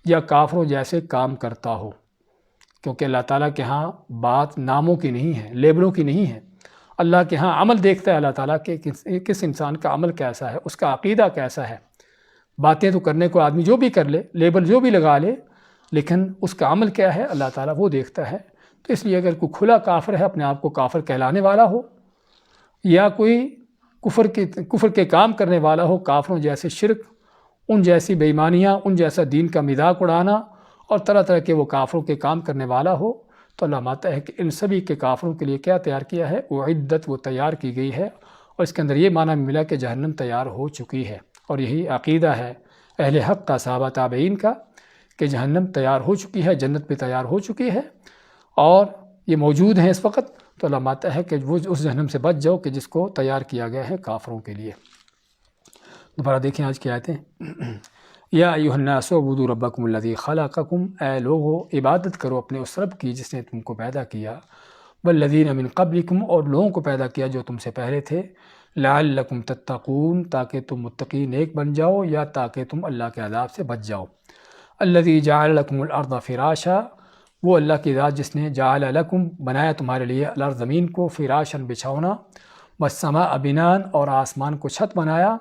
یا کافروں جیسے کام کرتا ہو، کیونکہ اللہ تعالیٰ کے ہاں بات ناموں کی نہیں ہے، لیبلوں کی نہیں ہے، اللہ کے ہاں عمل دیکھتا ہے اللہ تعالیٰ کہ کس انسان کا عمل کیسا ہے، اس کا عقیدہ کیسا ہے۔ باتیں تو کرنے کو آدمی جو بھی کر لے، لیبل جو بھی لگا لے، لیکن اس کا عمل کیا ہے اللہ تعالیٰ وہ دیکھتا ہے۔ تو اس لیے اگر کوئی کھلا کافر ہے، اپنے آپ کو کافر کہلانے والا ہو، یا کوئی کفر کے کام کرنے والا ہو، کافروں جیسے شرک، ان جیسی بے ایمانیاں، ان جیسا دین کا مذاق اڑانا اور طرح طرح کے وہ کافروں کے کام کرنے والا ہو، تو اللہ ماتا ہے کہ ان سبھی کے کافروں کے لیے کیا تیار کیا ہے؟ وہ عدت، وہ تیار کی گئی ہے، اور اس کے اندر یہ معنی ملا کہ جہنم تیار ہو چکی ہے، اور یہی عقیدہ ہے اہل حق کا، صحابہ تابعین کا، کہ جہنم تیار ہو چکی ہے، جنت بھی تیار ہو چکی ہے، اور یہ موجود ہیں اس وقت۔ تو اللہ ماتا ہے کہ وہ اس جہنم سے بچ جاؤ کہ جس کو تیار کیا گیا ہے کافروں کے لیے۔ دوبارہ دیکھیں آج کی آیتیں، یا ایھا الناس اعبدوا ربکم الذی خلقکم، اے لوگو عبادت کرو اپنے اس رب کی جس نے تم کو پیدا کیا، والذین من قبلکم، اور لوگوں کو پیدا کیا جو تم سے پہلے تھے، لعلکم تتقون، تاکہ تم متقی نیک بن جاؤ یا تاکہ تم اللہ کے عذاب سے بچ جاؤ۔ الذی جعل لکم الارض فراشا، وہ اللہ کی ذات جس نے جعل لکم، بنایا تمہارے لیے، الارض زمین کو، فراشاً بچھونا، والسماء بناءً، اور آسمان کو چھت بنایا،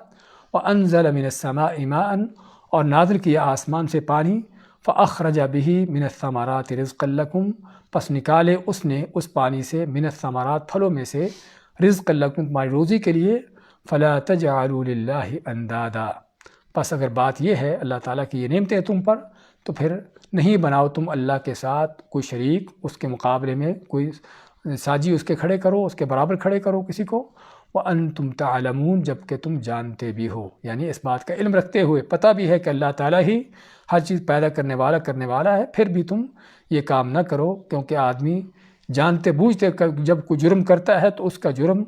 وانزل من السماء ماءً، اور نازل کیا آسمان سے پانی، فاخرج به من الثمرات رزقا لکم، پس نکالے اس نے اس پانی سے، من الثمرات، پھلوں میں سے، رزقا لکم، تمہاری روزی کے لیے، فلا تجعلوا للہ اندادا، پس اگر بات یہ ہے اللہ تعالیٰ کی یہ نعمتیں تم پر، تو پھر نہیں بناؤ تم اللہ کے ساتھ کوئی شریک، اس کے مقابلے میں کوئی ساجی اس کے کھڑے کرو، اس کے برابر کھڑے کرو کسی کو، وَأَنْتُمْ تَعْلَمُونَ جبکہ تم جانتے بھی ہو، یعنی اس بات کا علم رکھتے ہوئے، پتہ بھی ہے کہ اللہ تعالیٰ ہی ہر چیز پیدا کرنے والا ہے، پھر بھی تم یہ کام نہ کرو، کیونکہ آدمی جانتے بوجھتے جب کوئی جرم کرتا ہے تو اس کا جرم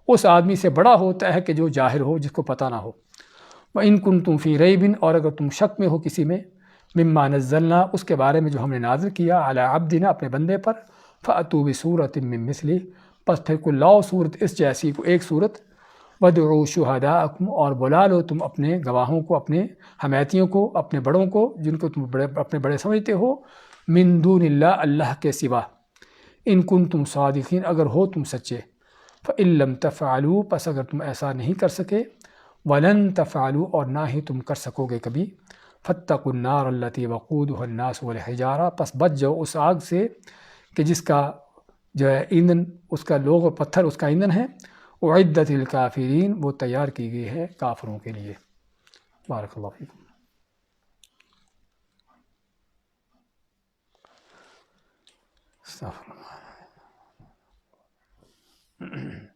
اس آدمی سے بڑا ہوتا ہے کہ جو جاہل ہو، جس کو پتہ نہ ہو۔ وَإِن كُنتُمْ فِي رَيْبٍ اور اگر تم شک میں ہو کسی میں، مما نزلنا اس کے بارے میں جو ہم نے نازل کیا، علی عبدنا اپنے بندے پر، فَأْتُوا بِسُورَةٍ مِّن مِّثْلِهِ پس پھر کو لاؤ صورت اس جیسی کو ایک صورت، وَادْعُوا شُهَدَاءَكُمْ اور بلا لو تم اپنے گواہوں کو، اپنے حمیتیوں کو، اپنے بڑوں کو جن کو تم اپنے بڑے سمجھتے ہو، من دون اللہ اللہ کے سوا، ان کنتم صادقین اگر ہو تم سچے، فَإِن لَّمْ تَفْعَلُوا پس اگر تم ایسا نہیں کر سکے، وَلَن تَفْعَلُوا اور نہ ہی تم کر سکو گے کبھی، فَاتَّقُوا النَّارَ الَّتِي وَقُودُهَا النَّاسُ وَالْحِجَارَةُ پس بچ جاؤ اس آگ سے کہ جس کا جو ہے ایندھن، اس کا لوگ اور پتھر اس کا ایندھن ہے، اعدت للکافرین وہ تیار کی گئی ہے کافروں کے لیے۔ بارک اللہ فیکم۔ استغفر اللہ۔